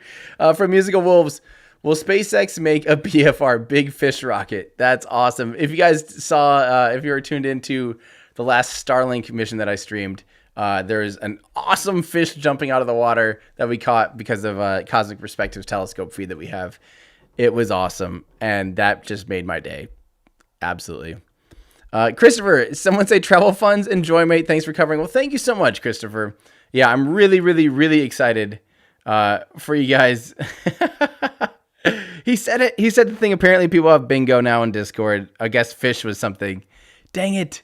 From Musical Wolves, will SpaceX make a BFR, big fish rocket? That's awesome. If you guys saw, if you were tuned into the last Starlink mission that I streamed, there's an awesome fish jumping out of the water that we caught because of a Cosmic Perspectives telescope feed that we have. It was awesome, and that just made my day. Absolutely. Christopher, someone say travel funds. Enjoy, mate. Thanks for covering. Well, thank you so much, Christopher. Yeah, I'm really, really, really excited for you guys. He said it. He said the thing. Apparently, people have bingo now in Discord. I guess fish was something. Dang it.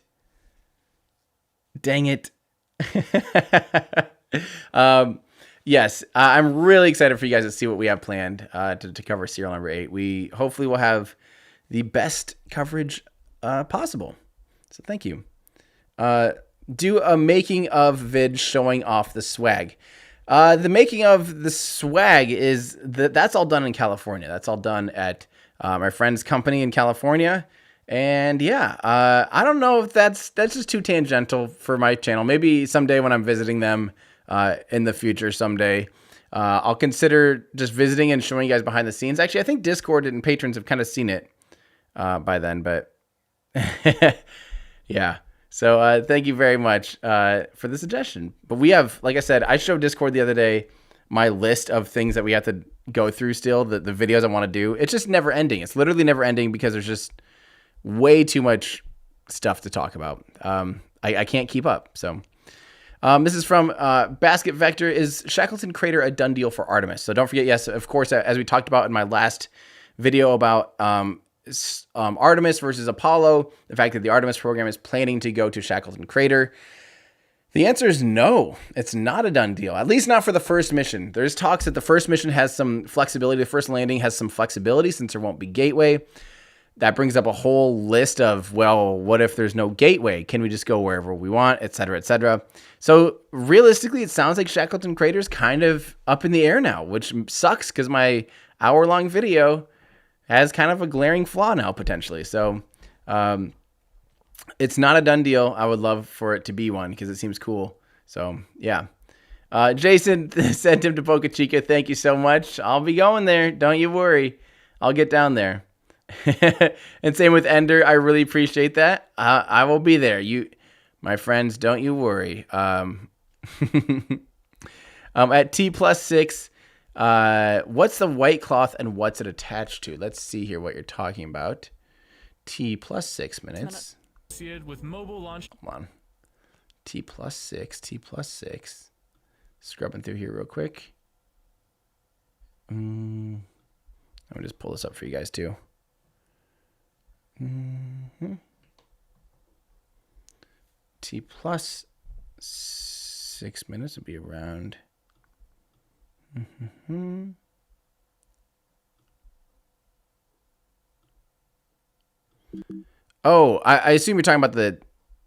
Yes, I'm really excited for you guys to see what we have planned to cover serial number 8. We hopefully will have the best coverage possible. So thank you. Do a making of vid showing off the swag. The making of the swag that's all done in California. That's all done at my friend's company in California. And yeah, I don't know if that's just too tangential for my channel. Maybe someday when I'm visiting them in the future someday, I'll consider just visiting and showing you guys behind the scenes. Actually, I think Discord and patrons have kind of seen it by then, but yeah. So thank you very much for the suggestion. But we have, like I said, I showed Discord the other day my list of things that we have to go through still, the videos I want to do. It's just never ending. It's literally never ending because there's just way too much stuff to talk about. I can't keep up. So this is from Basket Vector. Is Shackleton Crater a done deal for Artemis? So don't forget, yes, of course, as we talked about in my last video about Artemis versus Apollo, the fact that the Artemis program is planning to go to Shackleton Crater. The answer is no, it's not a done deal, at least not for the first mission. There's talks that the first mission has some flexibility. The first landing has some flexibility since there won't be gateway. that brings up a whole list of, well, what if there's no gateway? Can we just go wherever we want, et cetera, et cetera? So realistically, it sounds like Shackleton Crater is kind of up in the air now, which sucks because my hour-long video has kind of a glaring flaw now, potentially. So it's not a done deal. I would love for it to be one because it seems cool. So, yeah. Jason sent him to Boca Chica. Thank you so much. I'll be going there. Don't you worry. I'll get down there. And same with Ender. I really appreciate that. I will be there. My friends, don't you worry. At T+6, what's the white cloth and what's it attached to? Let's see here what you're talking about. T+6 minutes. With mobile launch. Hold on. T+6. Scrubbing through here real quick. I'm gonna just pull this up for you guys too. T+6 minutes would be around. Oh, I assume you're talking about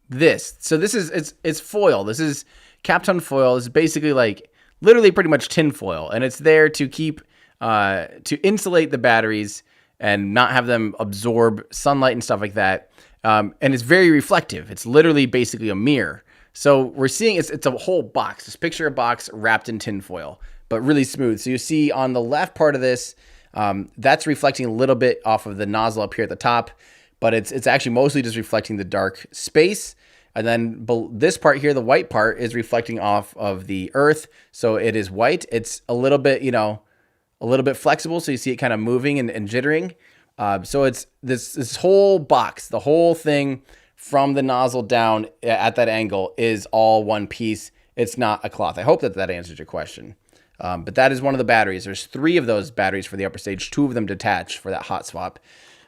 this. So this is it's foil. This is Kapton foil. This is basically like literally pretty much tin foil, and it's there to keep to insulate the batteries and not have them absorb sunlight and stuff like that. And it's very reflective. It's literally basically a mirror. So we're seeing it's a whole box. Just picture a box wrapped in tin foil, but really smooth. So you see on the left part of this, that's reflecting a little bit off of the nozzle up here at the top, but it's actually mostly just reflecting the dark space. And then this part here, the white part, is reflecting off of the Earth. So it is white. It's a little bit, a little bit flexible. So you see it kind of moving and jittering. So it's this whole box, the whole thing from the nozzle down at that angle is all one piece. It's not a cloth. I hope that answers your question. But that is one of the batteries. There's 3 of those batteries for the upper stage, 2 of them detached for that hot swap.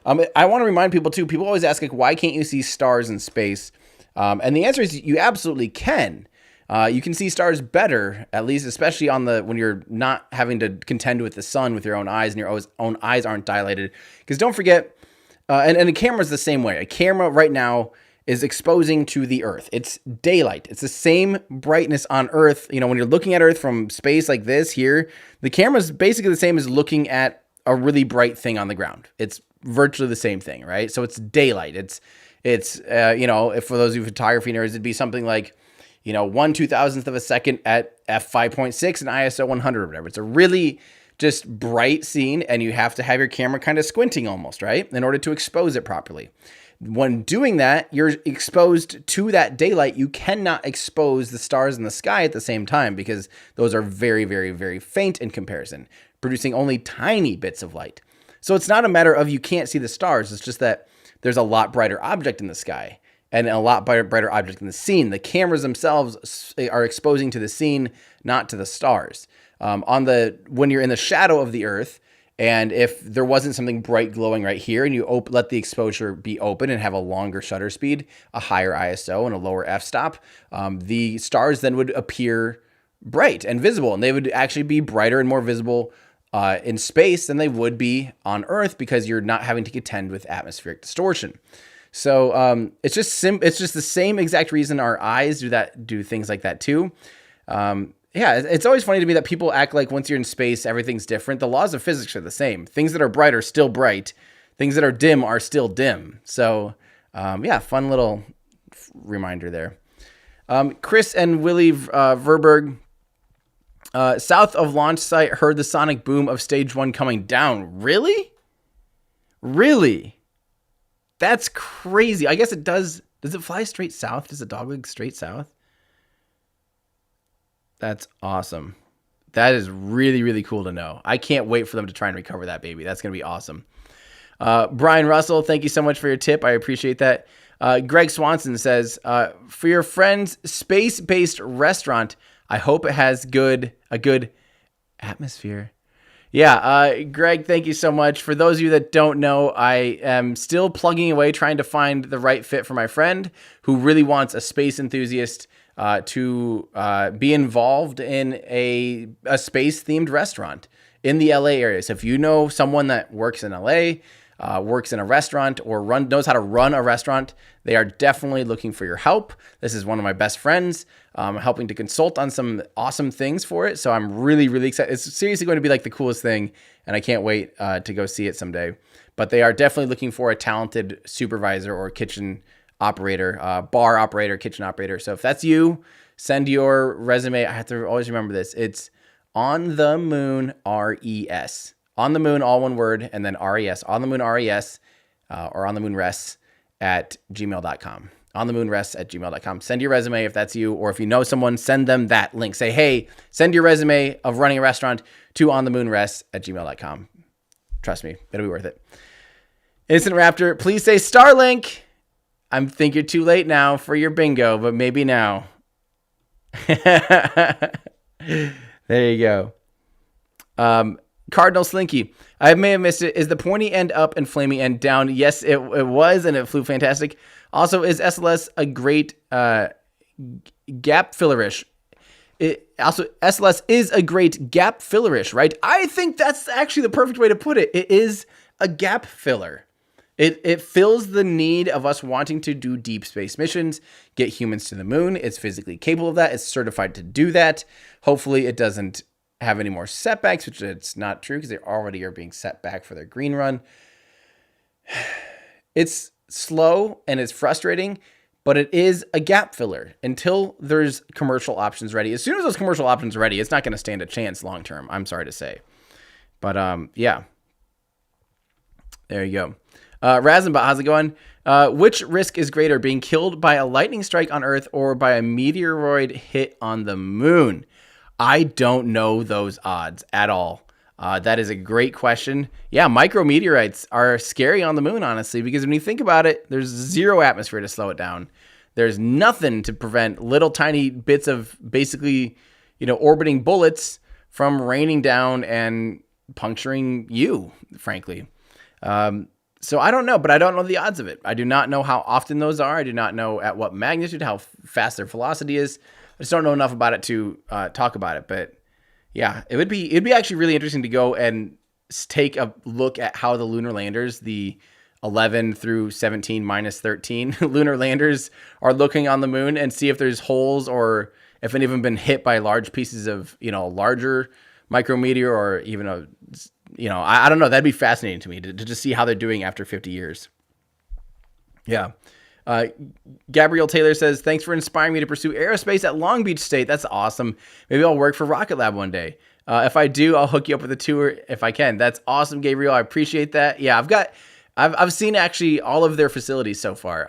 I want to remind people too, people always ask, like, why can't you see stars in space? And the answer is you absolutely can. You can see stars better, at least, especially when you're not having to contend with the sun with your own eyes and your own eyes aren't dilated. Because don't forget, and a camera's the same way. A camera right now is exposing to the Earth. It's daylight. It's the same brightness on Earth. When you're looking at Earth from space like this here, the camera's basically the same as looking at a really bright thing on the ground. It's virtually the same thing, right? So it's daylight. It's if for those of you photography nerds, it'd be something like, 1/2000th of a second at f5.6 and ISO 100 or whatever. It's a really just bright scene, and you have to have your camera kind of squinting almost, right, in order to expose it properly. When doing that, you're exposed to that daylight. You cannot expose the stars in the sky at the same time because those are very, very, very faint in comparison, producing only tiny bits of light. So it's not a matter of you can't see the stars. It's just that there's a lot brighter object in the sky and a lot brighter object in the scene. The cameras themselves are exposing to the scene, not to the stars. When you're in the shadow of the Earth, and if there wasn't something bright glowing right here, and you let the exposure be open and have a longer shutter speed, a higher ISO, and a lower f-stop, the stars then would appear bright and visible, and they would actually be brighter and more visible in space than they would be on Earth because you're not having to contend with atmospheric distortion. So it's just the same exact reason our eyes do things like that too. It's always funny to me that people act like once you're in space, everything's different. The laws of physics are the same. Things that are bright are still bright. Things that are dim are still dim. So fun little reminder there. Chris and Willie Verberg. South of launch site, heard the sonic boom of stage 1 coming down. Really? That's crazy. I guess it does. Does it fly straight south? Does the dogleg straight south? That's awesome. That is really, really cool to know. I can't wait for them to try and recover that baby. That's going to be awesome. Brian Russell, thank you so much for your tip. I appreciate that. Greg Swanson says, for your friend's space-based restaurant, I hope it has a good atmosphere. Yeah, Greg, thank you so much. For those of you that don't know, I am still plugging away trying to find the right fit for my friend who really wants a space enthusiast to be involved in a space-themed restaurant in the LA area. So if you know someone that works in LA, works in a restaurant or knows how to run a restaurant, they are definitely looking for your help. This is one of my best friends, helping to consult on some awesome things for it. So I'm really, really excited. It's seriously going to be like the coolest thing, and I can't wait to go see it someday. But they are definitely looking for a talented supervisor or kitchen operator, bar operator, kitchen operator. So if that's you, send your resume. I have to always remember this. It's On the Moon RES. On the Moon, all one word, and then RES. On the Moon RES, or On the Moon Res at gmail.com. On the Moon Res at gmail.com. Send your resume if that's you, or if you know someone, send them that link. Say, hey, send your resume of running a restaurant to On the Moon Res at gmail.com. Trust me, it'll be worth it. Instant Raptor, please say Starlink. I think you're too late now for your bingo, but maybe now. There you go. Cardinal Slinky, I may have missed it. Is the pointy end up and flaming end down? Yes, it was, and it flew fantastic. Also, is SLS a great gap fillerish? SLS is a great gap fillerish, right? I think that's actually the perfect way to put it. It is a gap filler. It fills the need of us wanting to do deep space missions, get humans to the moon. It's physically capable of that. It's certified to do that. Hopefully it doesn't have any more setbacks, which it's not true because they already are being set back for their green run. It's slow and it's frustrating, but it is a gap filler until there's commercial options ready. As soon as those commercial options are ready, it's not going to stand a chance long term, I'm sorry to say. But yeah, there you go. Razenbot, how's it going? Which risk is greater, being killed by a lightning strike on Earth or by a meteoroid hit on the moon? I don't know those odds at all. That is a great question. Yeah, micrometeorites are scary on the moon, honestly, because when you think about it, there's zero atmosphere to slow it down. There's nothing to prevent little tiny bits of basically, orbiting bullets from raining down and puncturing you, frankly. So I don't know, but I don't know the odds of it. I do not know how often those are. I do not know at what magnitude, how fast their velocity is. I just don't know enough about it to talk about it. But yeah, it'd be actually really interesting to go and take a look at how the lunar landers, the 11 through 17 minus 13 lunar landers, are looking on the moon and see if there's holes or if any of them been hit by large pieces of, a larger micrometeor or even I don't know. That'd be fascinating to me to just see how they're doing after 50 years. Yeah. Gabrielle Taylor says, thanks for inspiring me to pursue aerospace at Long Beach State. That's awesome. Maybe I'll work for Rocket Lab one day. If I do, I'll hook you up with a tour if I can. That's awesome, Gabrielle. I appreciate that. Yeah, I've seen actually all of their facilities so far.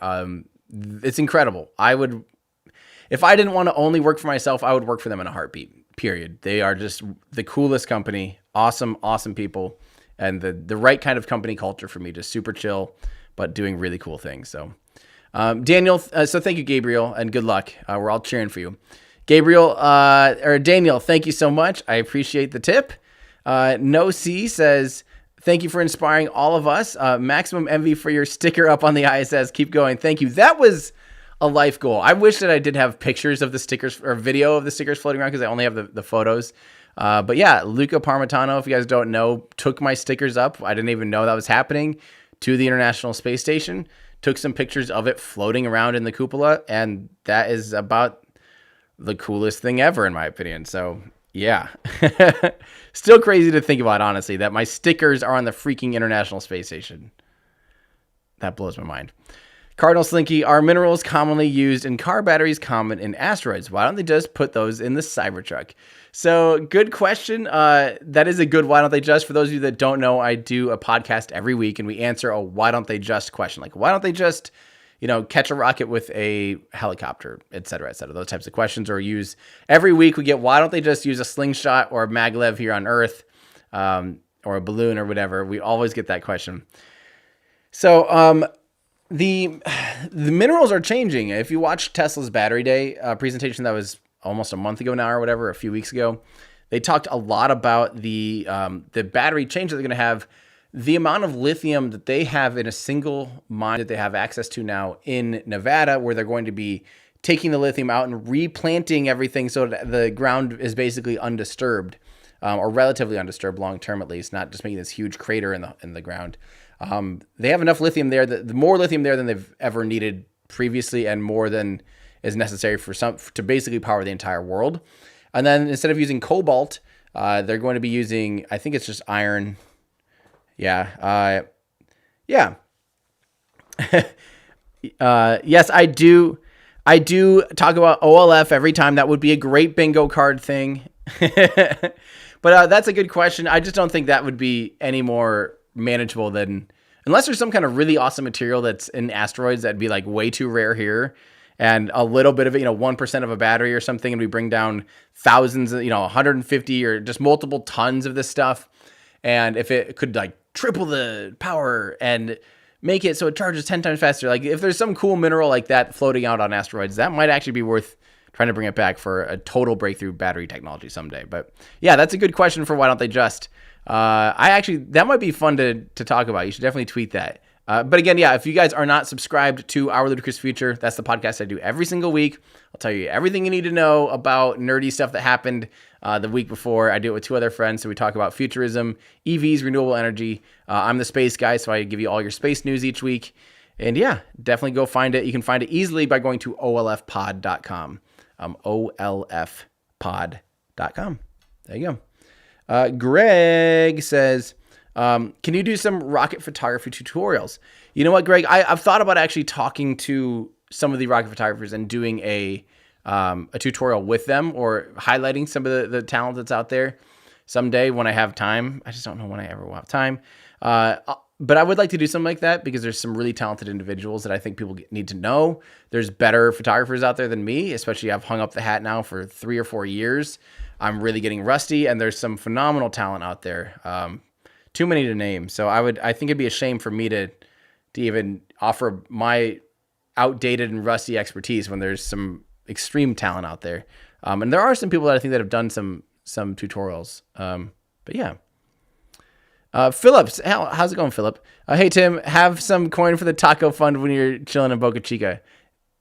It's incredible. If I didn't want to only work for myself, I would work for them in a heartbeat. Period. They are just the coolest company. Awesome people, and the right kind of company culture for me. Just super chill, but doing really cool things. So, Daniel. So thank you, Gabriel, and good luck. We're all cheering for you, Gabriel or Daniel. Thank you so much. I appreciate the tip. No C says, thank you for inspiring all of us. Maximum envy for your sticker up on the ISS. Keep going. Thank you. That was a life goal. I wish that I did have pictures of the stickers or video of the stickers floating around because I only have the photos. But yeah, Luca Parmitano, if you guys don't know, took my stickers up. I didn't even know that was happening to the International Space Station. Took some pictures of it floating around in the cupola, and that is about the coolest thing ever, in my opinion. So yeah, still crazy to think about, honestly, that my stickers are on the freaking International Space Station. That blows my mind. Cardinal Slinky, are minerals commonly used in car batteries common in asteroids? Why don't they just put those in the Cybertruck? So good question. That is a good why don't they just. For those of you that don't know, I do a podcast every week and we answer a why don't they just question. Like, why don't they just, catch a rocket with a helicopter, et cetera, those types of questions. Or every week we get, why don't they just use a slingshot or a maglev here on Earth, or a balloon or whatever. We always get that question. So, the minerals are changing. If you watch Tesla's Battery Day presentation that was almost a month ago now or whatever, a few weeks ago, they talked a lot about the battery change that they're going to have. The amount of lithium that they have in a single mine that they have access to now in Nevada, where they're going to be taking the lithium out and replanting everything so that the ground is basically undisturbed, or relatively undisturbed long term at least, not just making this huge crater in the ground. They have enough lithium there, more lithium there than they've ever needed previously, and more than is necessary to basically power the entire world. And then instead of using cobalt, they're going to be using, I think it's just iron. Yeah. Yes, I do talk about OLF every time. That would be a great bingo card thing. But that's a good question. I just don't think that would be any more manageable than, unless there's some kind of really awesome material that's in asteroids that'd be like way too rare here, and a little bit of it, 1% of a battery or something, and we bring down thousands, 150 or just multiple tons of this stuff. And if it could like triple the power and make it so it charges 10 times faster, like if there's some cool mineral like that floating out on asteroids, that might actually be worth trying to bring it back for a total breakthrough battery technology someday. But yeah, that's a good question for why don't they just. That might be fun to talk about. You should definitely tweet that. But again, yeah, if you guys are not subscribed to Our Ludicrous Future, that's the podcast I do every single week. I'll tell you everything you need to know about nerdy stuff that happened the week before. I do it with two other friends, so we talk about futurism, EVs, renewable energy. I'm the space guy, so I give you all your space news each week. And yeah, definitely go find it. You can find it easily by going to olfpod.com. olfpod.com. There you go. Greg says, can you do some rocket photography tutorials? You know what, Greg? I've thought about actually talking to some of the rocket photographers and doing a tutorial with them, or highlighting some of the talent that's out there someday when I have time. I just don't know when I ever will have time. But I would like to do something like that because there's some really talented individuals that I think people need to know. There's better photographers out there than me, especially I've hung up the hat now for 3 or 4 years. I'm really getting rusty, and there's some phenomenal talent out there. Too many to name. So I think it'd be a shame for me to even offer my outdated and rusty expertise when there's some extreme talent out there. And there are some people that I think that have done some tutorials. But yeah. Phillips, how's it going, Philip? Hey, Tim, have some coin for the taco fund when you're chilling in Boca Chica.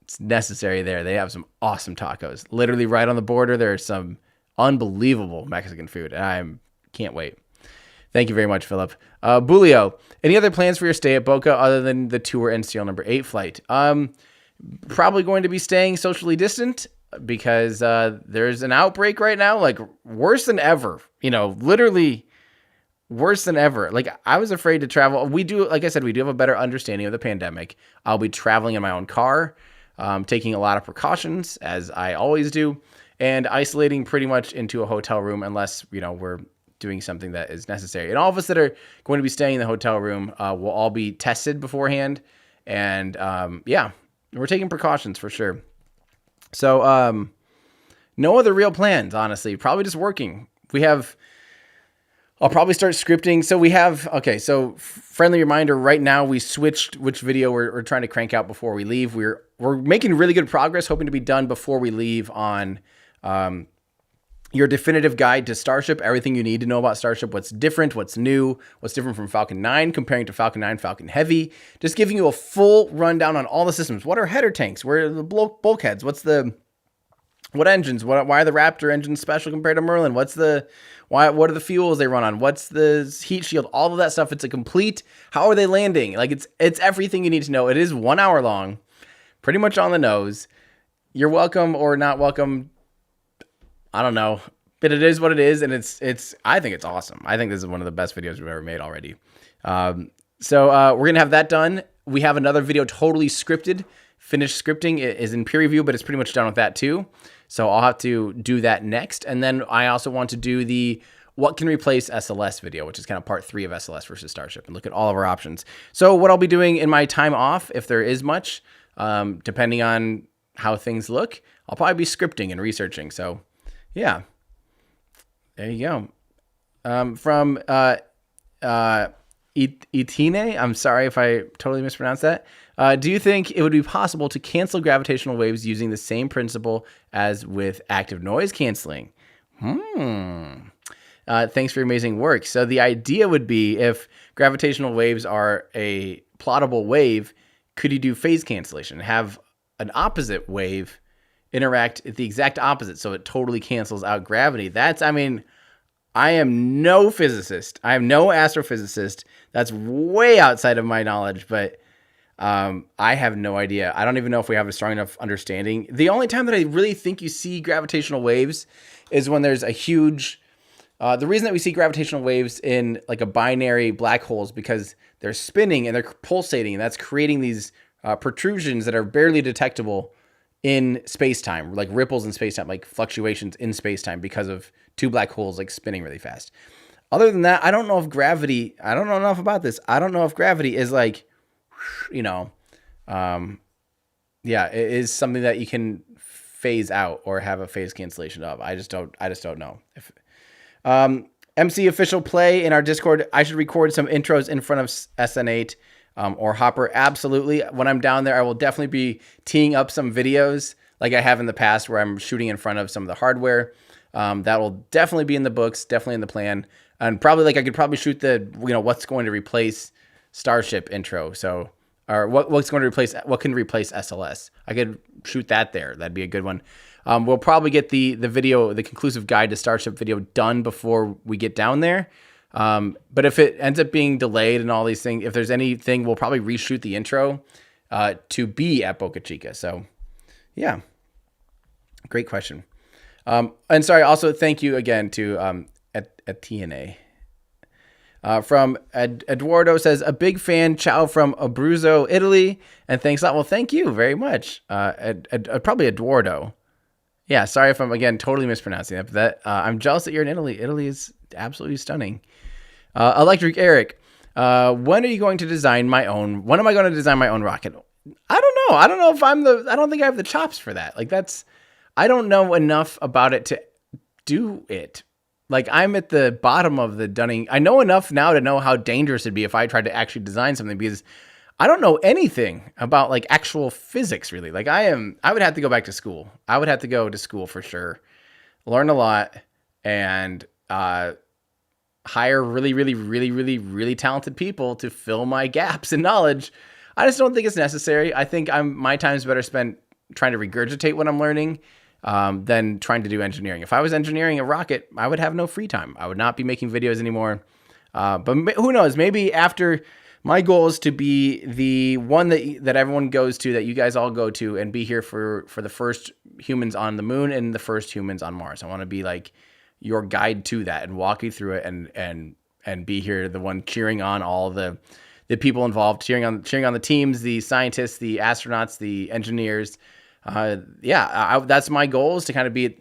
It's necessary there. They have some awesome tacos. Literally right on the border, there's some unbelievable Mexican food. I can't wait. Thank you very much, Philip. Bulio, any other plans for your stay at Boca other than the tour and NCL number 8 flight? Probably going to be staying socially distant because there's an outbreak right now, like worse than ever. Literally worse than ever. Like, I was afraid to travel. Like I said, we do have a better understanding of the pandemic. I'll be traveling in my own car, taking a lot of precautions, as I always do, and isolating pretty much into a hotel room unless, we're doing something that is necessary. And all of us that are going to be staying in the hotel room will all be tested beforehand. And yeah, we're taking precautions for sure. So no other real plans, honestly. Probably just working. I'll probably start scripting. So friendly reminder, right now we switched which video we're trying to crank out before we leave. We're making really good progress, hoping to be done before we leave on your definitive guide to Starship, everything you need to know about Starship, what's different, what's new, what's different from Falcon 9, comparing to Falcon 9, Falcon Heavy, just giving you a full rundown on all the systems. What are header tanks? Where are the bulkheads? What engines? Why are the Raptor engines special compared to Merlin? What are the fuels they run on? What's the heat shield? All of that stuff. It's a complete, how are they landing? Like, it's everything you need to know. It is 1 hour long, pretty much on the nose. You're welcome or not welcome. I don't know, but it is what it is. And I think it's awesome. I think this is one of the best videos we've ever made already. So we're going to have that done. We have another video totally scripted. Finished scripting is in peer review, but it's pretty much done with that too. So I'll have to do that next. And then I also want to do the what can replace SLS video, which is kind of part 3 of SLS versus Starship, and look at all of our options. So what I'll be doing in my time off, if there is much, depending on how things look, I'll probably be scripting and researching. So yeah, there you go. From Itine, I'm sorry if I totally mispronounced that. Do you think it would be possible to cancel gravitational waves using the same principle as with active noise canceling? Thanks for your amazing work. So the idea would be, if gravitational waves are a plottable wave, could you do phase cancellation? Have an opposite wave interact at the exact opposite so it totally cancels out gravity? I am no physicist. I am no astrophysicist. That's way outside of my knowledge, but I have no idea. I don't even know if we have a strong enough understanding. The only time that I really think you see gravitational waves is when there's a huge... the reason that we see gravitational waves in like a binary black hole is because they're spinning and they're pulsating, and that's creating these protrusions that are barely detectable in space-time, like ripples in space-time, like fluctuations in space-time because of two black holes like spinning really fast. Other than that, I don't know if gravity, I don't know enough about this. I don't know if gravity is like, yeah, it is something that you can phase out or have a phase cancellation of. I just don't know. If MC official play in our Discord, I should record some intros in front of SN8 or Hopper. Absolutely. When I'm down there, I will definitely be teeing up some videos like I have in the past where I'm shooting in front of some of the hardware. That will definitely be in the books, definitely in the plan. And probably like I could probably shoot the, what's going to replace Starship intro. So, or what can replace SLS. I could shoot that there. That'd be a good one. We'll probably get the video, the conclusive guide to Starship video done before we get down there. But if it ends up being delayed and all these things, if there's anything, we'll probably reshoot the intro to be at Boca Chica. So, yeah, great question. And sorry, also thank you again to at TNA. From Eduardo says, a big fan, ciao from Abruzzo, Italy. And thanks a lot. Well, thank you very much. Probably Eduardo. Yeah, sorry if I'm, again, totally mispronouncing that. But I'm jealous that you're in Italy. Italy is absolutely stunning. Electric Eric, when are you going to design my own? When am I going to design my own rocket? I don't know. I don't know if I don't think I have the chops for that. Like I don't know enough about it to do it. Like I'm at the bottom of the Dunning. I know enough now to know how dangerous it'd be if I tried to actually design something, because I don't know anything about like actual physics really. Like I would have to go back to school. I would have to go to school for sure, learn a lot, and hire really, really, really, really, really talented people to fill my gaps in knowledge. I just don't think it's necessary. I think my time is better spent trying to regurgitate what I'm learning than trying to do engineering. If I was engineering a rocket, I would have no free time. I would not be making videos anymore. But who knows? Maybe after, my goal is to be the one that everyone goes to, that you guys all go to, and be here for the first humans on the moon and the first humans on Mars. I want to be like your guide to that and walk you through it and be here, the one cheering on all the people involved, cheering on the teams, the scientists, the astronauts, the engineers. That's my goal, is to kind of be,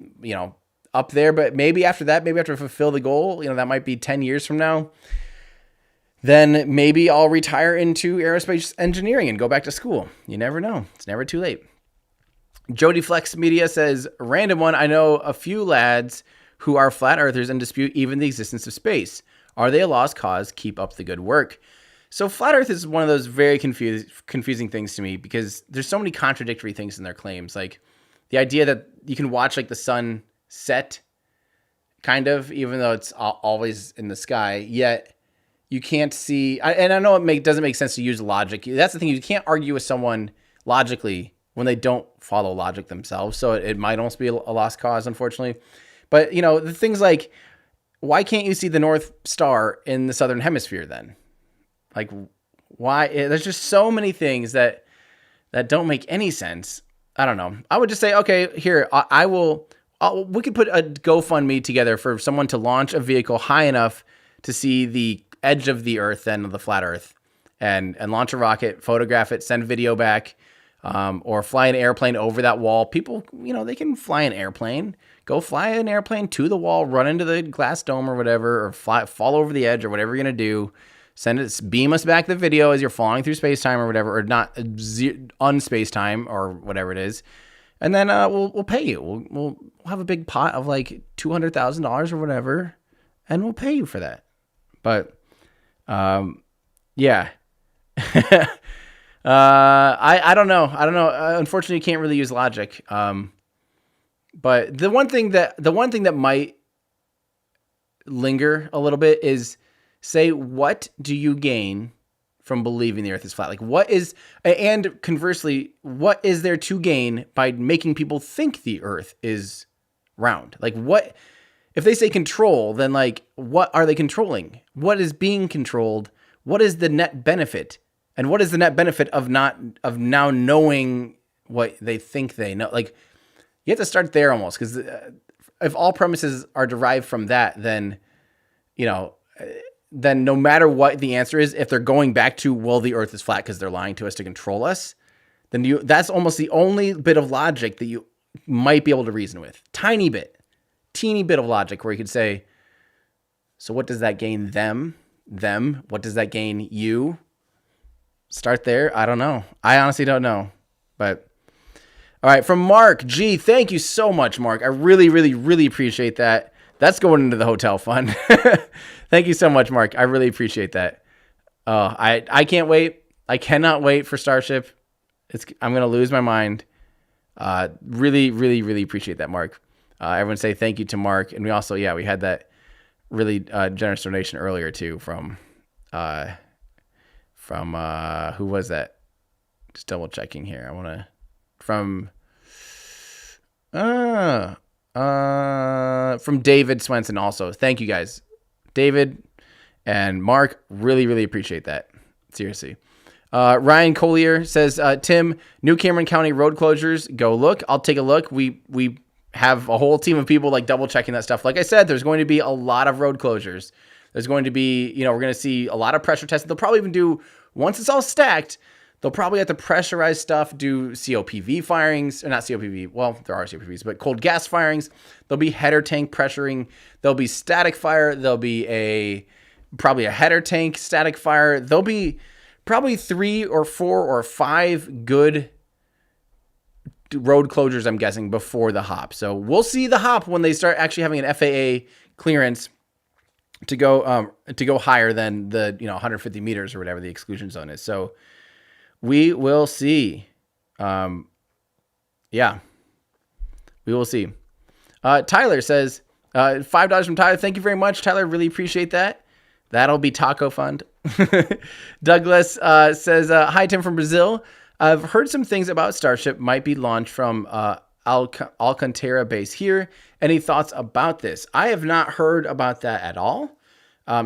up there. But maybe after that, maybe after I fulfill the goal, that might be 10 years from now, then maybe I'll retire into aerospace engineering and go back to school. You never know. It's never too late. Jody Flex Media says, random one. I know a few lads who are flat earthers and dispute even the existence of space. Are they a lost cause? Keep up the good work. So flat earth is one of those very confusing things to me, because there's so many contradictory things in their claims. Like the idea that you can watch like the sun set, kind of, even though it's always in the sky, yet you can't see. And I know it doesn't make sense to use logic. That's the thing. You can't argue with someone logically when they don't follow logic themselves. So it might almost be a lost cause, unfortunately. But, the things like, why can't you see the North Star in the Southern Hemisphere then? Like, why? There's just so many things that don't make any sense. I don't know. I would just say, okay, here, we could put a GoFundMe together for someone to launch a vehicle high enough to see the edge of the Earth, then of the flat Earth, and launch a rocket, photograph it, send video back, or fly an airplane over that wall. People, they can fly an airplane. Go fly an airplane to the wall, run into the glass dome or whatever, or fall over the edge or whatever you're going to do. Beam us back the video as you're falling through space-time or whatever, or not unspace-time or whatever it is. And then we'll pay you. We'll have a big pot of like $200,000 or whatever, and we'll pay you for that. But yeah. I don't know. Unfortunately, you can't really use logic. But the one thing that might linger a little bit is, say, what do you gain from believing the Earth is flat? Like, and conversely, what is there to gain by making people think the Earth is round? Like, what, if they say control, then like, what are they controlling? What is being controlled? What is the net benefit? And what is the net benefit of now knowing what they think they know? Like, you have to start there almost, because if all premises are derived from that, then, then no matter what the answer is, if they're going back to, well, the Earth is flat because they're lying to us to control us, then that's almost the only bit of logic that you might be able to reason with. Teeny bit of logic where you could say, so what does that gain them? What does that gain you? Start there. I don't know. I honestly don't know. But all right, from Mark G. Thank you so much, Mark. I really, really, really appreciate that. That's going into the hotel fund. Thank you so much, Mark. I really appreciate that. I can't wait. I cannot wait for Starship. I'm gonna lose my mind. Really, really, really appreciate that, Mark. Everyone say thank you to Mark. And we also, we had that really generous donation earlier too from who was that? Just double checking here. From David Swenson also. Thank you guys. David and Mark, really, really appreciate that. Seriously. Ryan Collier says, Tim, New Cameron County road closures, go look. I'll take a look. We have a whole team of people like double checking that stuff. Like I said, there's going to be a lot of road closures. There's going to be, we're going to see a lot of pressure testing. They'll probably even do, once it's all stacked, they'll probably have to pressurize stuff, do COPV firings, or not COPV, well, there are COPVs, but cold gas firings. There'll be header tank pressuring. There'll be static fire. There'll be probably a header tank static fire. There'll be probably 3 or 4 or 5 good road closures, I'm guessing, before the hop. So we'll see the hop when they start actually having an FAA clearance to go higher than the 150 meters or whatever the exclusion zone is. So we will see. We will see. Tyler says, $5 from Tyler. Thank you very much, Tyler. Really appreciate that. That'll be Taco Fund. Douglas says, hi, Tim from Brazil. I've heard some things about Starship might be launched from Alcantara base here. Any thoughts about this? I have not heard about that at all.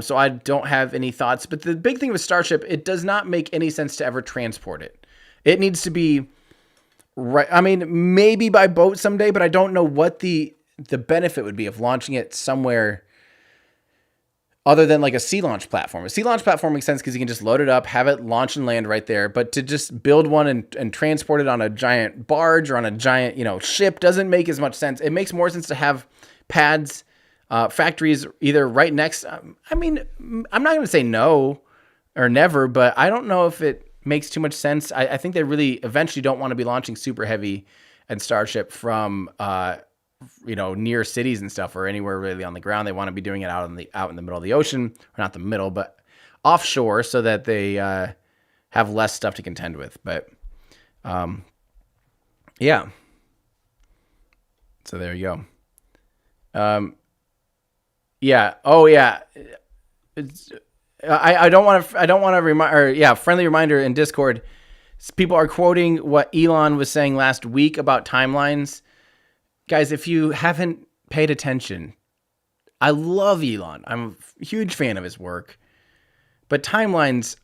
So I don't have any thoughts. But the big thing with Starship, it does not make any sense to ever transport it. It needs to be right. I mean, maybe by boat someday, but I don't know what the benefit would be of launching it somewhere other than like a sea launch platform. A sea launch platform makes sense because you can just load it up, have it launch and land right there. But to just build one and transport it on a giant barge or on a giant, ship doesn't make as much sense. It makes more sense to have pads, factories either right next. I mean, I'm not going to say no or never, but I don't know if it makes too much sense. I think they really eventually don't want to be launching super heavy and Starship from, near cities and stuff or anywhere really on the ground. They want to be doing it out in the middle of the ocean, or not the middle, but offshore, so that they have less stuff to contend with. But so there you go. Oh yeah. I don't want to remind, friendly reminder in Discord. People are quoting what Elon was saying last week about timelines. Guys, if you haven't paid attention, I love Elon. I'm a huge fan of his work. But timelines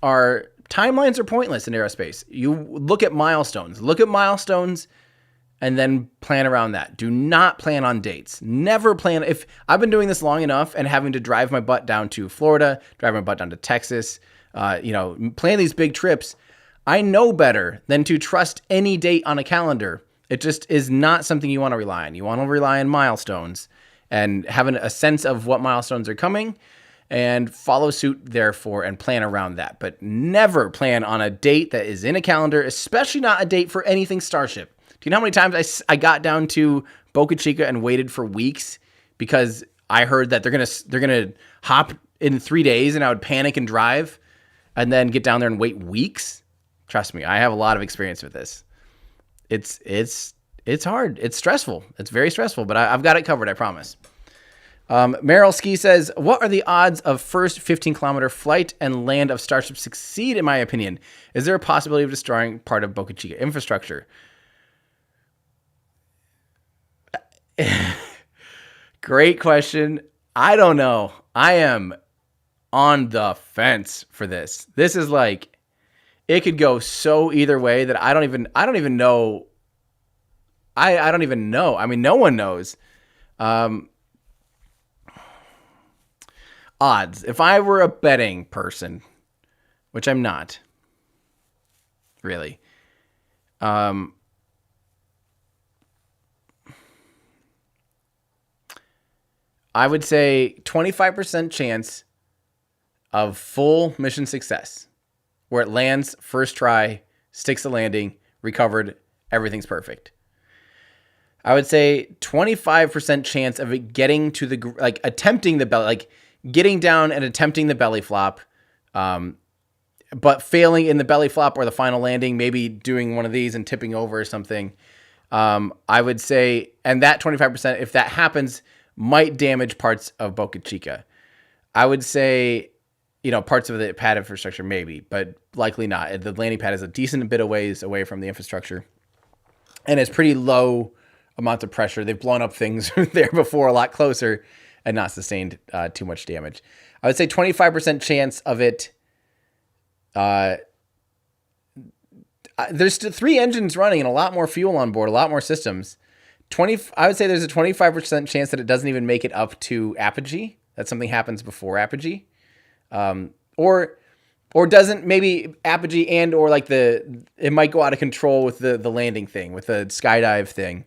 are pointless in aerospace. You look at milestones. And then plan around that. Do not plan on dates. Never plan. If I've been doing this long enough and having to drive my butt down to Florida, drive my butt down to Texas, plan these big trips, I know better than to trust any date on a calendar. It just is not something you want to rely on. You want to rely on milestones and having a sense of what milestones are coming and follow suit therefore and plan around that. But never plan on a date that is in a calendar, especially not a date for anything Starship. Do you know how many times I got down to Boca Chica and waited for weeks because I heard that they're gonna hop in 3 days, and I would panic and drive and then get down there and wait weeks? Trust me, I have a lot of experience with this. It's hard. It's stressful. It's very stressful, but I've got it covered, I promise. Meryl Ski says, what are the odds of first 15-kilometer flight and land of Starship succeed, in my opinion? Is there a possibility of destroying part of Boca Chica infrastructure? Great question. I don't know. I am on the fence for this. This is like, it could go so either way that I don't even know. I don't even know. I mean, no one knows. Odds. If I were a betting person, which I'm not, really. I would say 25% chance of full mission success, where it lands first try, sticks the landing, recovered, everything's perfect. I would say 25% chance of it getting to the, like, attempting the belly, like getting down and attempting the belly flop, but failing in the belly flop or the final landing, maybe doing one of these and tipping over or something. I would say, and that 25%, if that happens, might damage parts of Boca Chica. I would say, parts of the pad infrastructure maybe, but likely not. The landing pad is a decent bit of ways away from the infrastructure, and it's pretty low amounts of pressure. They've blown up things there before a lot closer and not sustained too much damage. I would say 25% chance of it. There's 3 engines running and a lot more fuel on board, a lot more systems. I would say there's a 25% chance that it doesn't even make it up to apogee. That something happens before apogee. Or doesn't, maybe apogee and or like it might go out of control with the landing thing, with the skydive thing.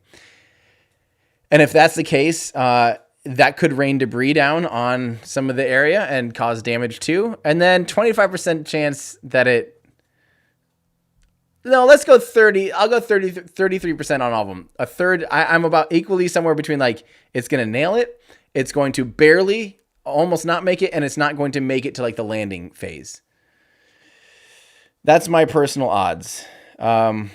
And if that's the case, that could rain debris down on some of the area and cause damage too. And then 25% chance that let's go 30. I'll go 33% on all of them. A third, I'm about equally somewhere between like, it's going to nail it, it's going to barely almost not make it, and it's not going to make it to like the landing phase. That's my personal odds. Because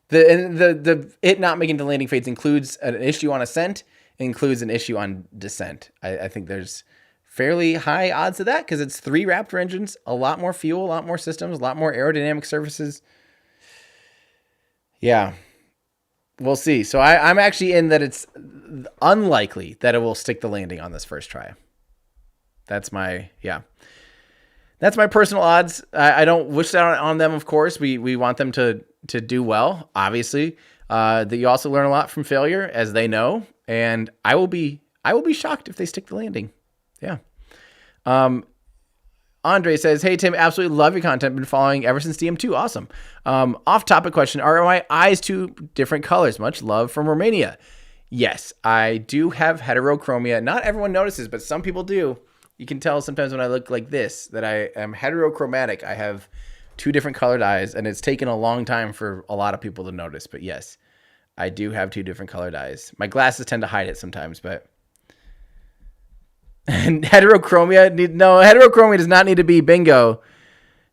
the it not making the landing phase includes an issue on ascent, includes an issue on descent. I think there's fairly high odds of that because it's 3 Raptor engines, a lot more fuel, a lot more systems, a lot more aerodynamic surfaces. Yeah, we'll see. So I'm actually in that it's unlikely that it will stick the landing on this first try. That's my personal odds. I don't wish that on them, of course. We want them to do well, obviously. That you also learn a lot from failure, as they know. And I will be shocked if they stick the landing. Yeah. Andre says, "Hey Tim, absolutely love your content. Been following ever since DM2. Awesome." Off topic question: are my eyes 2 different colors? Much love from Romania. Yes, I do have heterochromia. Not everyone notices, but some people do. You can tell sometimes when I look like this that I am heterochromatic. I have 2 different colored eyes, and it's taken a long time for a lot of people to notice. But yes, I do have 2 different colored eyes. My glasses tend to hide it sometimes, but and heterochromia does not need to be bingo,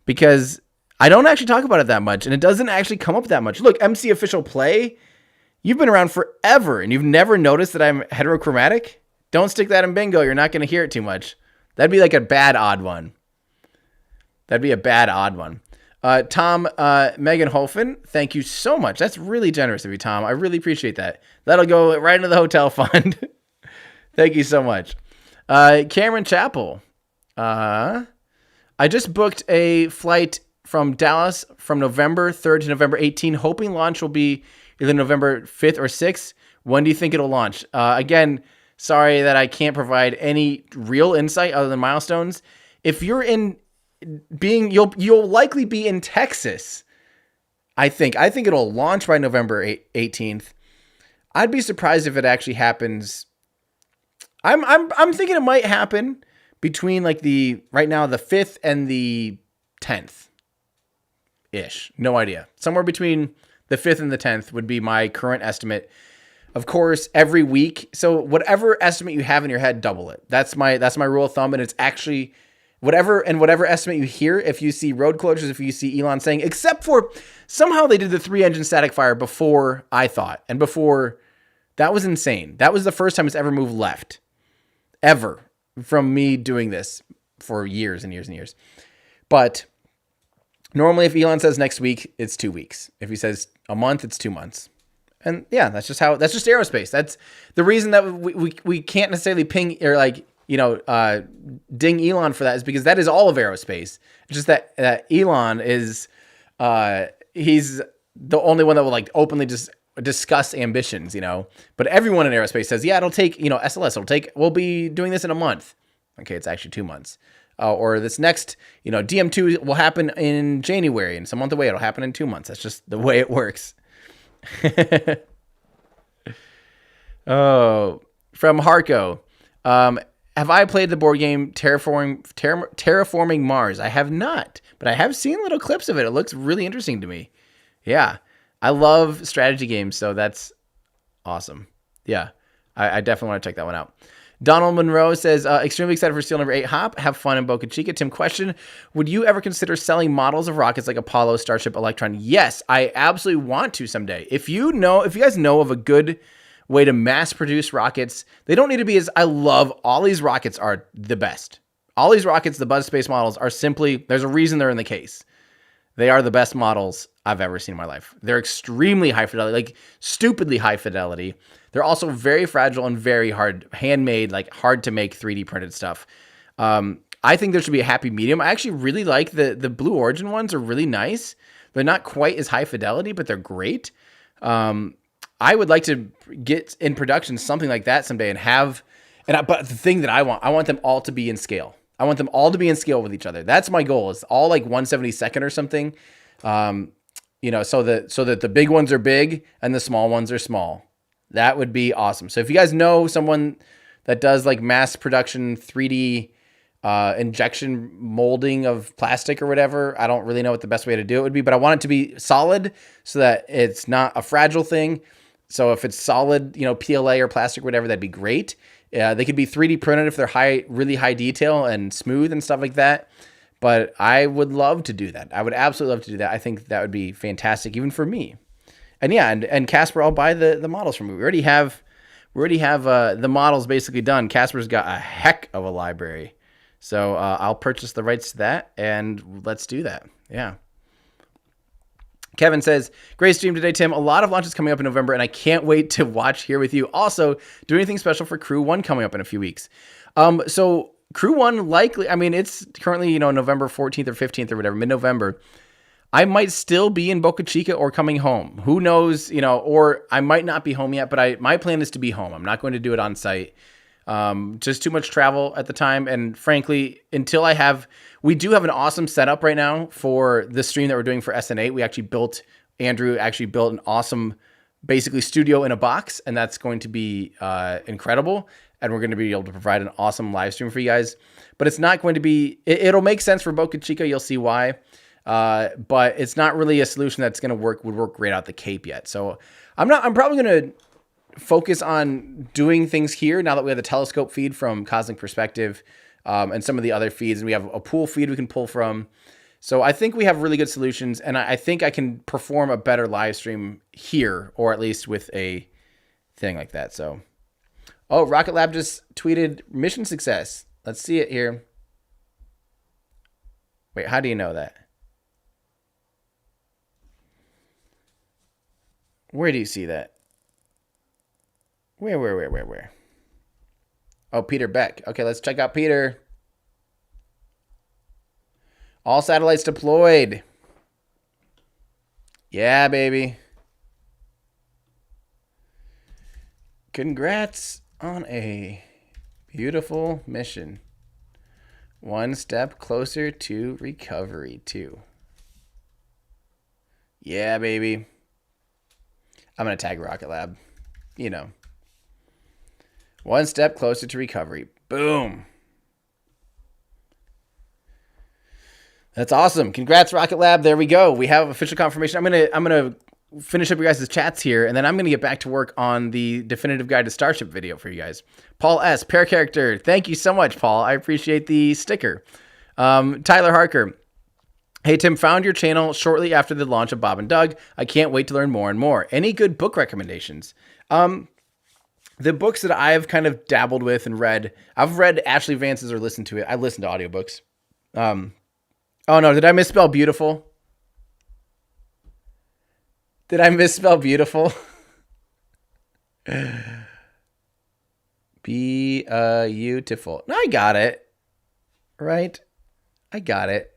because I don't actually talk about it that much, and it doesn't actually come up that much. Look, MC Official Play, you've been around forever, and you've never noticed that I'm heterochromatic? Don't stick that in bingo. You're not going to hear it too much. That'd be like a bad odd one. Tom Meganhofen, thank you so much. That's really generous of you, Tom. I really appreciate that. That'll go right into the hotel fund. Thank you so much. Cameron Chappell. I just booked a flight from Dallas from November 3rd to November 18th, hoping launch will be either November 5th or 6th. When do you think it'll launch? Again, sorry that I can't provide any real insight other than milestones. If you're you'll likely be in Texas. I think it'll launch by November 18th. I'd be surprised if it actually happens. I'm thinking it might happen between like right now the 5th and the 10th ish. No idea. Somewhere between the 5th and the 10th would be my current estimate. Of course, every week. So whatever estimate you have in your head, double it. That's my rule of thumb. And it's actually whatever estimate you hear, if you see road closures, if you see Elon saying, except for somehow they did the 3-engine static fire before I thought. And before, that was insane. That was the first time it's ever moved left. Ever. From me doing this for years and years and years. But normally if Elon says next week, it's 2 weeks. If he says a month, it's 2 months. And yeah, that's just aerospace. That's the reason that we can't necessarily ping or ding Elon for that is because that is all of aerospace. It's just that Elon is, he's the only one that will like openly just discuss ambitions, but everyone in aerospace says, yeah, it'll take, SLS, we'll be doing this in a month. Okay. It's actually 2 months. Or this next, DM2 will happen in January, and it's a month away. It'll happen in 2 months. That's just the way it works. Oh, from Harco. Have I played the board game Terraforming Mars? I have not, but I have seen little clips of it. It looks really interesting to me. Yeah. I love strategy games, so that's awesome. Yeah. I definitely want to check that one out. Donald Monroe says, extremely excited for Steel number 8 hop. Have fun in Boca Chica. Tim, question, would you ever consider selling models of rockets like Apollo, Starship, Electron? Yes, I absolutely want to someday. If you guys know of a good way to mass produce rockets, they don't need to be I love Ollie's rockets are the best. Ollie's rockets, the Buzz Space models are simply, there's a reason they're in the case. They are the best models I've ever seen in my life. They're extremely high fidelity, like stupidly high fidelity. They're also very fragile and very hard, handmade, like hard to make 3D printed stuff. I think there should be a happy medium. I actually really like the Blue Origin ones are really nice. They're not quite as high fidelity, but they're great. I would like to get in production something like that someday but the thing that I want them all to be in scale. I want them all to be in scale with each other. That's my goal. It's all like 1/72 or something. So that the big ones are big and the small ones are small. That would be awesome. So if you guys know someone that does like mass production 3D injection molding of plastic or whatever, I don't really know what the best way to do it would be, but I want it to be solid so that it's not a fragile thing. So if it's solid, PLA or plastic, or whatever, that'd be great. They could be 3D printed if they're really high detail and smooth and stuff like that. But I would love to do that. I would absolutely love to do that. I think that would be fantastic, even for me. And yeah, and Casper, I'll buy the models from you. We already have the models basically done. Casper's got a heck of a library, so I'll purchase the rights to that, and let's do that. Yeah. Kevin says, great stream today, Tim. A lot of launches coming up in November, and I can't wait to watch here with you. Also, do anything special for Crew 1 coming up in a few weeks. So Crew 1 likely, it's currently, November 14th or 15th or whatever, mid-November. I might still be in Boca Chica or coming home. Who knows, or I might not be home yet, but my plan is to be home. I'm not going to do it on site. Just too much travel at the time. And frankly, we do have an awesome setup right now for the stream that we're doing for SN8. Andrew actually built an awesome, basically studio in a box, and that's going to be incredible. And we're going to be able to provide an awesome live stream for you guys. But it's not going to be, it'll make sense for Boca Chica. You'll see why. But it's not really a solution that's going to would work right out the Cape yet. So I'm probably going to focus on doing things here now that we have the telescope feed from Cosmic Perspective, and some of the other feeds, and we have a pool feed we can pull from. So I think we have really good solutions, and I think I can perform a better live stream here, or at least with a thing like that. So, Rocket Lab just tweeted mission success. Let's see it here. Wait, how do you know that? Where do you see that? Where? Oh, Peter Beck. Okay, let's check out Peter. All satellites deployed. Yeah, baby. Congrats on a beautiful mission. One step closer to recovery, too. Yeah, baby. I'm going to tag Rocket Lab. One step closer to recovery. Boom. That's awesome. Congrats, Rocket Lab. There we go. We have official confirmation. I'm gonna finish up your guys' chats here, and then I'm gonna get back to work on the definitive guide to Starship video for you guys. Paul S. Pair character. Thank you so much, Paul. I appreciate the sticker. Tyler Harker. Hey, Tim, found your channel shortly after the launch of Bob and Doug. I can't wait to learn more and more. Any good book recommendations? The books that I've kind of dabbled with and read, I've read Ashley Vance's or listened to it. I listen to audiobooks. Oh no, did I misspell beautiful? Did I misspell beautiful? Beautiful. No, I got it. Right? I got it.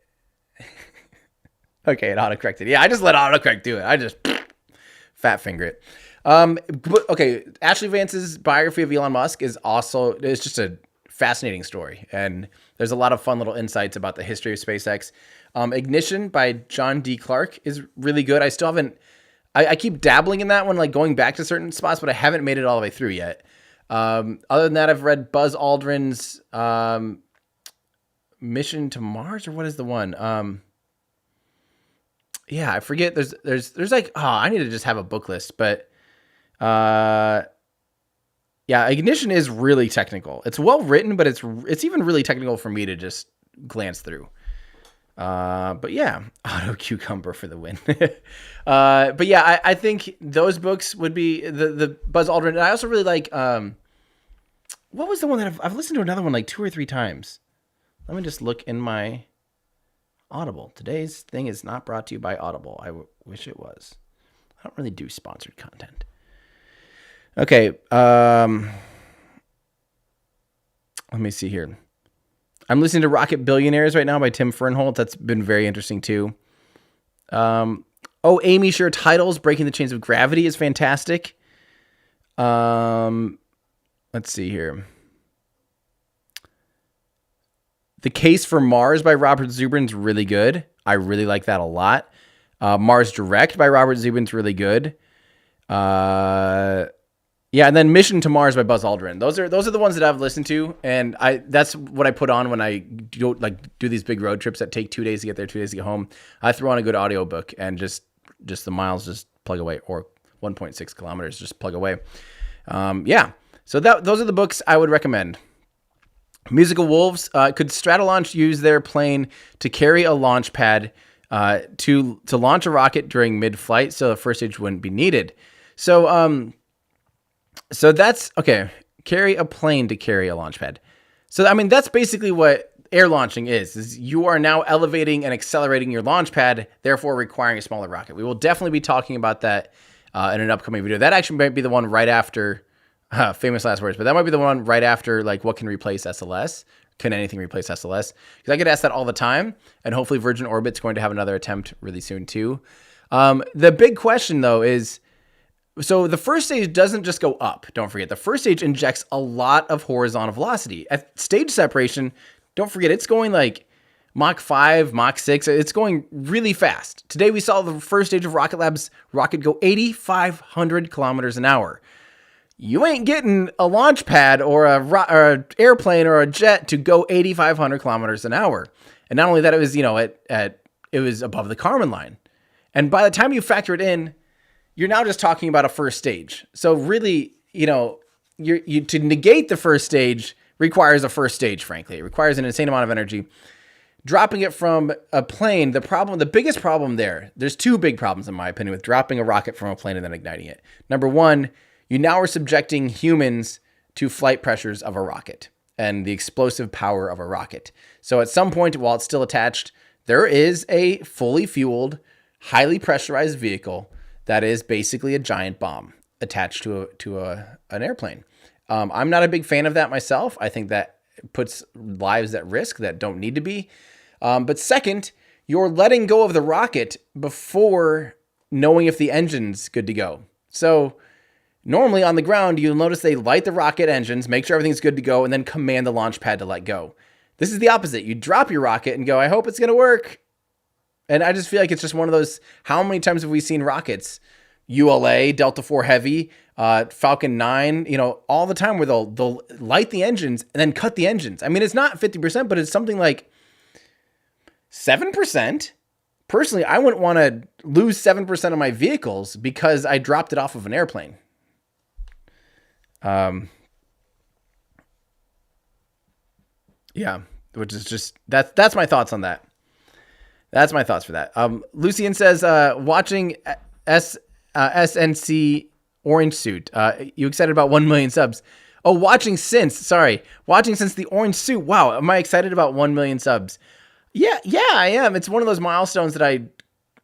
Okay, it autocorrected. Yeah, I just let autocorrect do it. I just fat finger it. Okay, Ashley Vance's biography of Elon Musk is just a fascinating story, and there's a lot of fun little insights about the history of SpaceX. Ignition by John D. Clark is really good. I still haven't. I keep dabbling in that one, like going back to certain spots, but I haven't made it all the way through yet. Other than that, I've read Buzz Aldrin's Mission to Mars, or what is the one? Yeah, I forget. There's like, I need to just have a book list, but yeah, Ignition is really technical. It's well written, but it's even really technical for me to just glance through. But yeah, Auto Cucumber for the win. But yeah, I think those books would be the Buzz Aldrin. And I also really like, what was the one that I've listened to another one like 2 or 3 times. Let me just look in my Audible. Today's thing is not brought to you by Audible. I wish it was. I don't really do sponsored content. Okay. Let me see here. I'm listening to Rocket Billionaires right now by Tim Fernholt. That's been very interesting too. Amy Sure Titles, Breaking the Chains of Gravity is fantastic. Let's see here. The Case for Mars by Robert Zubrin's really good. I really like that a lot. Mars Direct by Robert Zubrin's really good. Yeah, and then Mission to Mars by Buzz Aldrin. Those are the ones that I've listened to, and that's what I put on when I do these big road trips that take 2 days to get there, 2 days to get home. I throw on a good audiobook and just the miles just plug away, or 1.6 kilometers just plug away. Yeah, so those are the books I would recommend. Musical Wolves. Could Stratolaunch use their plane to carry a launch pad to launch a rocket during mid-flight, so the first stage wouldn't be needed? So that's okay. Carry a plane to carry a launch pad. So I mean, that's basically what air launching is you are now elevating and accelerating your launch pad, therefore requiring a smaller rocket. We will definitely be talking about that in an upcoming video. That actually might be the one right after. Famous last words, but that might be the one right after, like, what can replace SLS? Can anything replace SLS? Because I get asked that all the time, and hopefully Virgin Orbit's going to have another attempt really soon too. The big question, though, is, so the first stage doesn't just go up. Don't forget, the first stage injects a lot of horizontal velocity. At stage separation, don't forget, it's going like Mach 5, Mach 6. It's going really fast. Today we saw the first stage of Rocket Lab's rocket go 8,500 kilometers an hour. You ain't getting a launch pad or a airplane or a jet to go 8,500 kilometers an hour. And not only that, it was, it was above the Kármán line. And by the time you factor it in, you're now just talking about a first stage. So really, to negate the first stage requires a first stage, frankly. It requires an insane amount of energy. Dropping it from a plane, the biggest problem there's 2 big problems, in my opinion, with dropping a rocket from a plane and then igniting it. Number one, you now are subjecting humans to flight pressures of a rocket and the explosive power of a rocket. So at some point, while it's still attached, there is a fully fueled, highly pressurized vehicle that is basically a giant bomb attached to an airplane. I'm not a big fan of that myself. I think that puts lives at risk that don't need to be. But second, you're letting go of the rocket before knowing if the engine's good to go. So normally on the ground, you'll notice they light the rocket engines, make sure everything's good to go, and then command the launch pad to let go. This is the opposite. You drop your rocket and go, I hope it's going to work. And I just feel like it's just one of those, how many times have we seen rockets, ULA, Delta IV Heavy, Falcon 9, all the time where they'll light the engines and then cut the engines. I mean, it's not 50%, but it's something like 7%. Personally, I wouldn't want to lose 7% of my vehicles because I dropped it off of an airplane. Yeah, which is just, that's my thoughts on that. That's my thoughts for that. Lucian says, watching SNC Orange Suit. You excited about 1 million subs? Oh, watching since the Orange Suit. Wow. Am I excited about 1 million subs? Yeah, I am. It's one of those milestones that I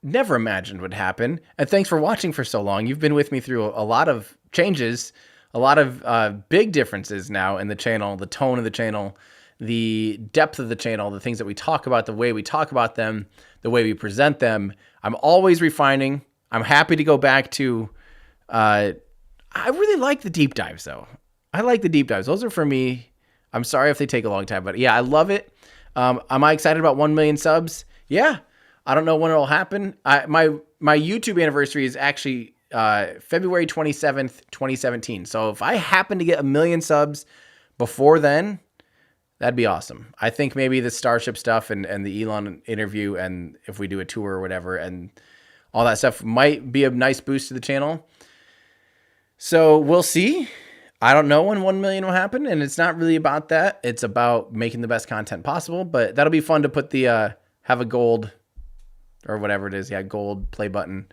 never imagined would happen. And thanks for watching for so long. You've been with me through a lot of changes a lot of big differences now in the channel, the tone of the channel, the depth of the channel, the things that we talk about, the way we talk about them, the way we present them. I'm always refining. I'm happy to go back to, I really like the deep dives though. I like the deep dives. Those are for me. I'm sorry if they take a long time, but yeah, I love it. Am I excited about 1 million subs? Yeah. I don't know when it'll happen. My YouTube anniversary is actually February 27th, 2017. So if I happen to get 1 million subs before then, that'd be awesome. I think maybe the Starship stuff and the Elon interview, and if we do a tour or whatever, and all that stuff might be a nice boost to the channel. So we'll see. I don't know when 1 million will happen, and it's not really about that. It's about making the best content possible, but that'll be fun to put the, have a gold or whatever it is. Yeah, gold play button.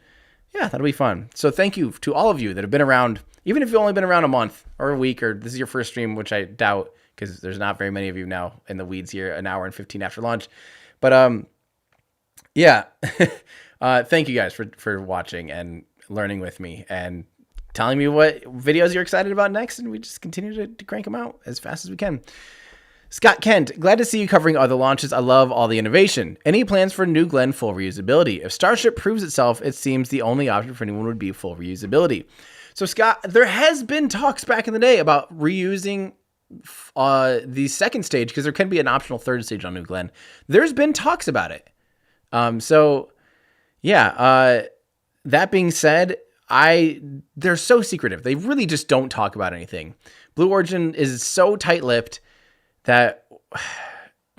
Yeah, that'll be fun. So thank you to all of you that have been around, even if you've only been around a month or a week, or this is your first stream, which I doubt, because there's not very many of you now in the weeds here, an hour and 15 after launch. But yeah, thank you guys for watching and learning with me and telling me what videos you're excited about next, and we just continue to crank them out as fast as we can. Scott Kent, glad to see you covering other launches. I love all the innovation. Any plans for New Glenn full reusability? If Starship proves itself, it seems the only option for anyone would be full reusability. So Scott, there has been talks back in the day about reusing the second stage, because there can be an optional third stage on New Glenn. There's been talks about it. So yeah, that being said, they're so secretive. They really just don't talk about anything. Blue Origin is so tight-lipped that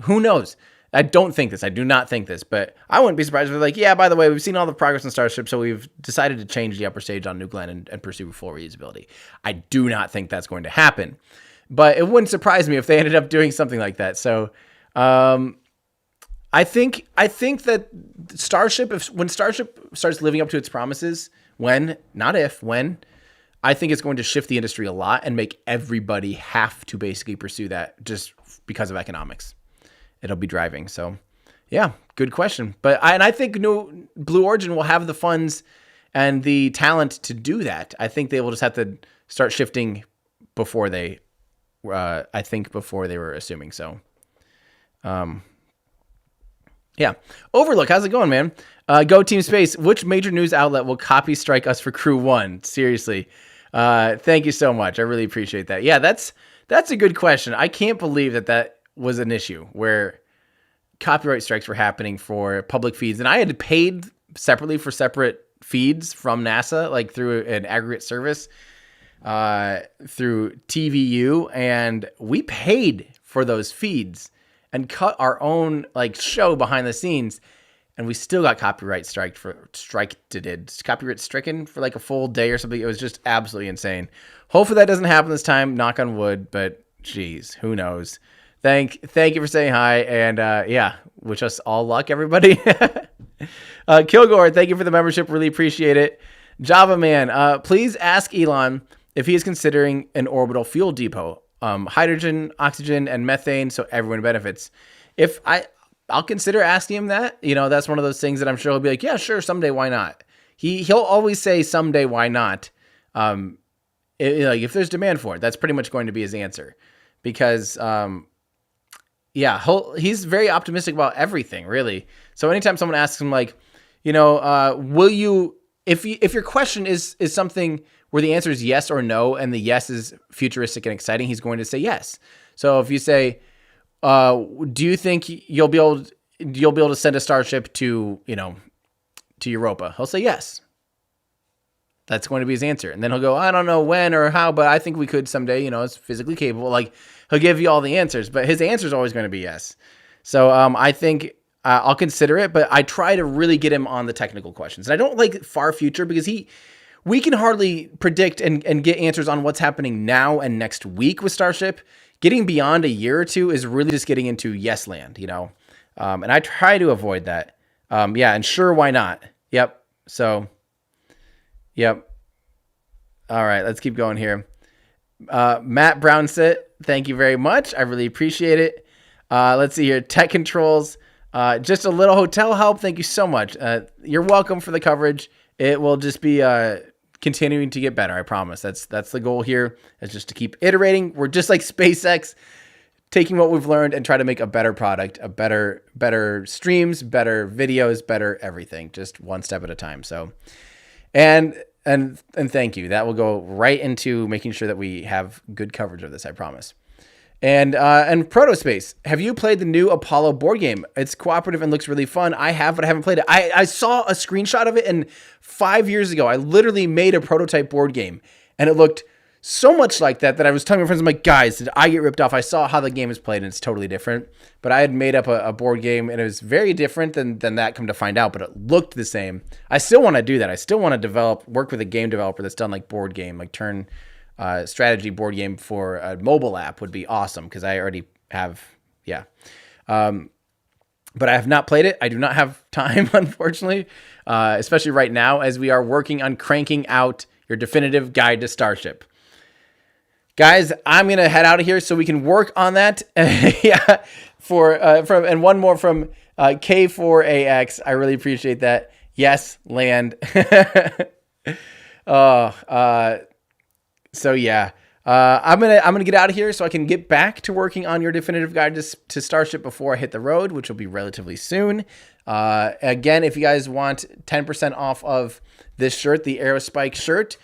who knows? I don't think this. I do not think this, but I wouldn't be surprised if they're like, yeah, by the way, we've seen all the progress in Starship, so we've decided to change the upper stage on New Glenn and pursue full reusability. I do not think that's going to happen, but it wouldn't surprise me if they ended up doing something like that. So, I think that Starship, when Starship starts living up to its promises, when, not if, when, I think it's going to shift the industry a lot and make everybody have to basically pursue that just because of economics. It'll be driving. So yeah, good question. But I think Blue Origin will have the funds and the talent to do that. I think they will just have to start shifting before they, before they were assuming. So, yeah. Overlook, how's it going, man? Go Team Space. Which major news outlet will copy strike us for Crew 1? Seriously. Thank you so much. I really appreciate that. Yeah, that's a good question. I can't believe that was an issue where copyright strikes were happening for public feeds. And I had paid separately for separate feeds from NASA, like through an aggregate service, through TVU. And we paid for those feeds and cut our own show behind the scenes, and we still got copyright stricken for a full day or something. It was just absolutely insane. Hopefully that doesn't happen this time, knock on wood, but geez, who knows? Thank you for saying hi, and yeah, wish us all luck, everybody. Kilgore, thank you for the membership, really appreciate it. Java Man, please ask Elon if he is considering an orbital fuel depot. Hydrogen, oxygen, and methane, so everyone benefits. I'll consider asking him that. That's one of those things that I'm sure he'll be like, yeah, sure, someday, why not? He'll always say someday, why not? If there's demand for it, that's pretty much going to be his answer, because he's very optimistic about everything, really. So anytime someone asks him will you, if your question is something where the answer is yes or no, and the yes is futuristic and exciting, he's going to say yes. So if you say, do you think you'll be able to send a Starship to Europa? He'll say yes. That's going to be his answer. And then he'll go, I don't know when or how, but I think we could someday, it's physically capable. He'll give you all the answers, but his answer is always going to be yes. So I think I'll consider it, but I try to really get him on the technical questions. And I don't like far future, because we can hardly predict and get answers on what's happening now and next week with Starship. Getting beyond a year or two is really just getting into yes land, and I try to avoid that. Yeah, and sure, why not? Yep. So, yep. All right, let's keep going here. Matt Brownsit, thank you very much. I really appreciate it. Let's see here. Tech Controls, just a little hotel help. Thank you so much. You're welcome for the coverage. It will just be continuing to get better. I promise. That's the goal here, is just to keep iterating. We're just like SpaceX, taking what we've learned and try to make a better product, a better streams, better videos, better everything, just one step at a time. So, and thank you. That will go right into making sure that we have good coverage of this, I promise. And Protospace, have you played the new Apollo board game? It's cooperative and looks really fun. I have, but I haven't played it. I saw a screenshot of it, and 5 years ago, I literally made a prototype board game, and it looked so much like that I was telling my friends, I'm like, guys, did I get ripped off? I saw how the game is played, and it's totally different. But I had made up a board game, and it was very different than that, come to find out, but it looked the same. I still want to do that. I still want to work with a game developer that's done like board game, like turn strategy board game for a mobile app would be awesome, because I already have, but I have not played it. I do not have time, unfortunately, especially right now, as we are working on cranking out your definitive guide to Starship. Guys, I'm going to head out of here so we can work on that. And one more from K4AX. I really appreciate that. Yes, land. So yeah, I'm gonna get out of here so I can get back to working on your definitive guide to Starship before I hit the road, which will be relatively soon. Again, if you guys want 10% off of this shirt, the Aerospace shirt,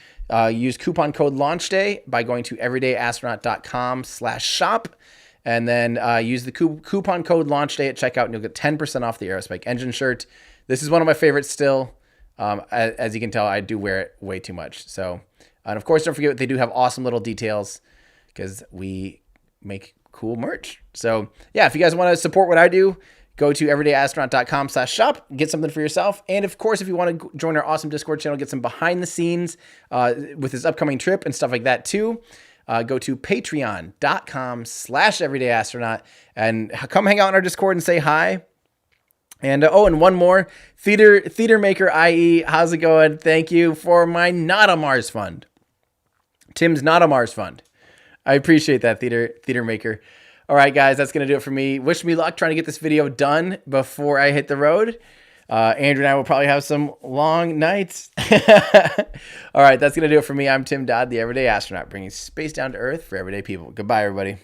use coupon code LaunchDay by going to everydayastronaut.com/shop, and then use the coupon code LaunchDay at checkout, and you'll get 10% off the Aerospace engine shirt. This is one of my favorites still. As you can tell, I do wear it way too much. So. And of course, don't forget, they do have awesome little details, because we make cool merch. So yeah, if you guys want to support what I do, go to everydayastronaut.com/shop, get something for yourself. And of course, if you want to join our awesome Discord channel, get some behind the scenes with this upcoming trip and stuff like that too, go to patreon.com/everydayastronaut and come hang out in our Discord and say hi. And and one more, Theater Maker IE, how's it going? Thank you for my Not a Mars fund. Tim's Not a Mars fund. I appreciate that, Theater Maker. All right, guys, that's going to do it for me. Wish me luck trying to get this video done before I hit the road. Andrew and I will probably have some long nights. All right, that's going to do it for me. I'm Tim Dodd, the Everyday Astronaut, bringing space down to Earth for everyday people. Goodbye, everybody.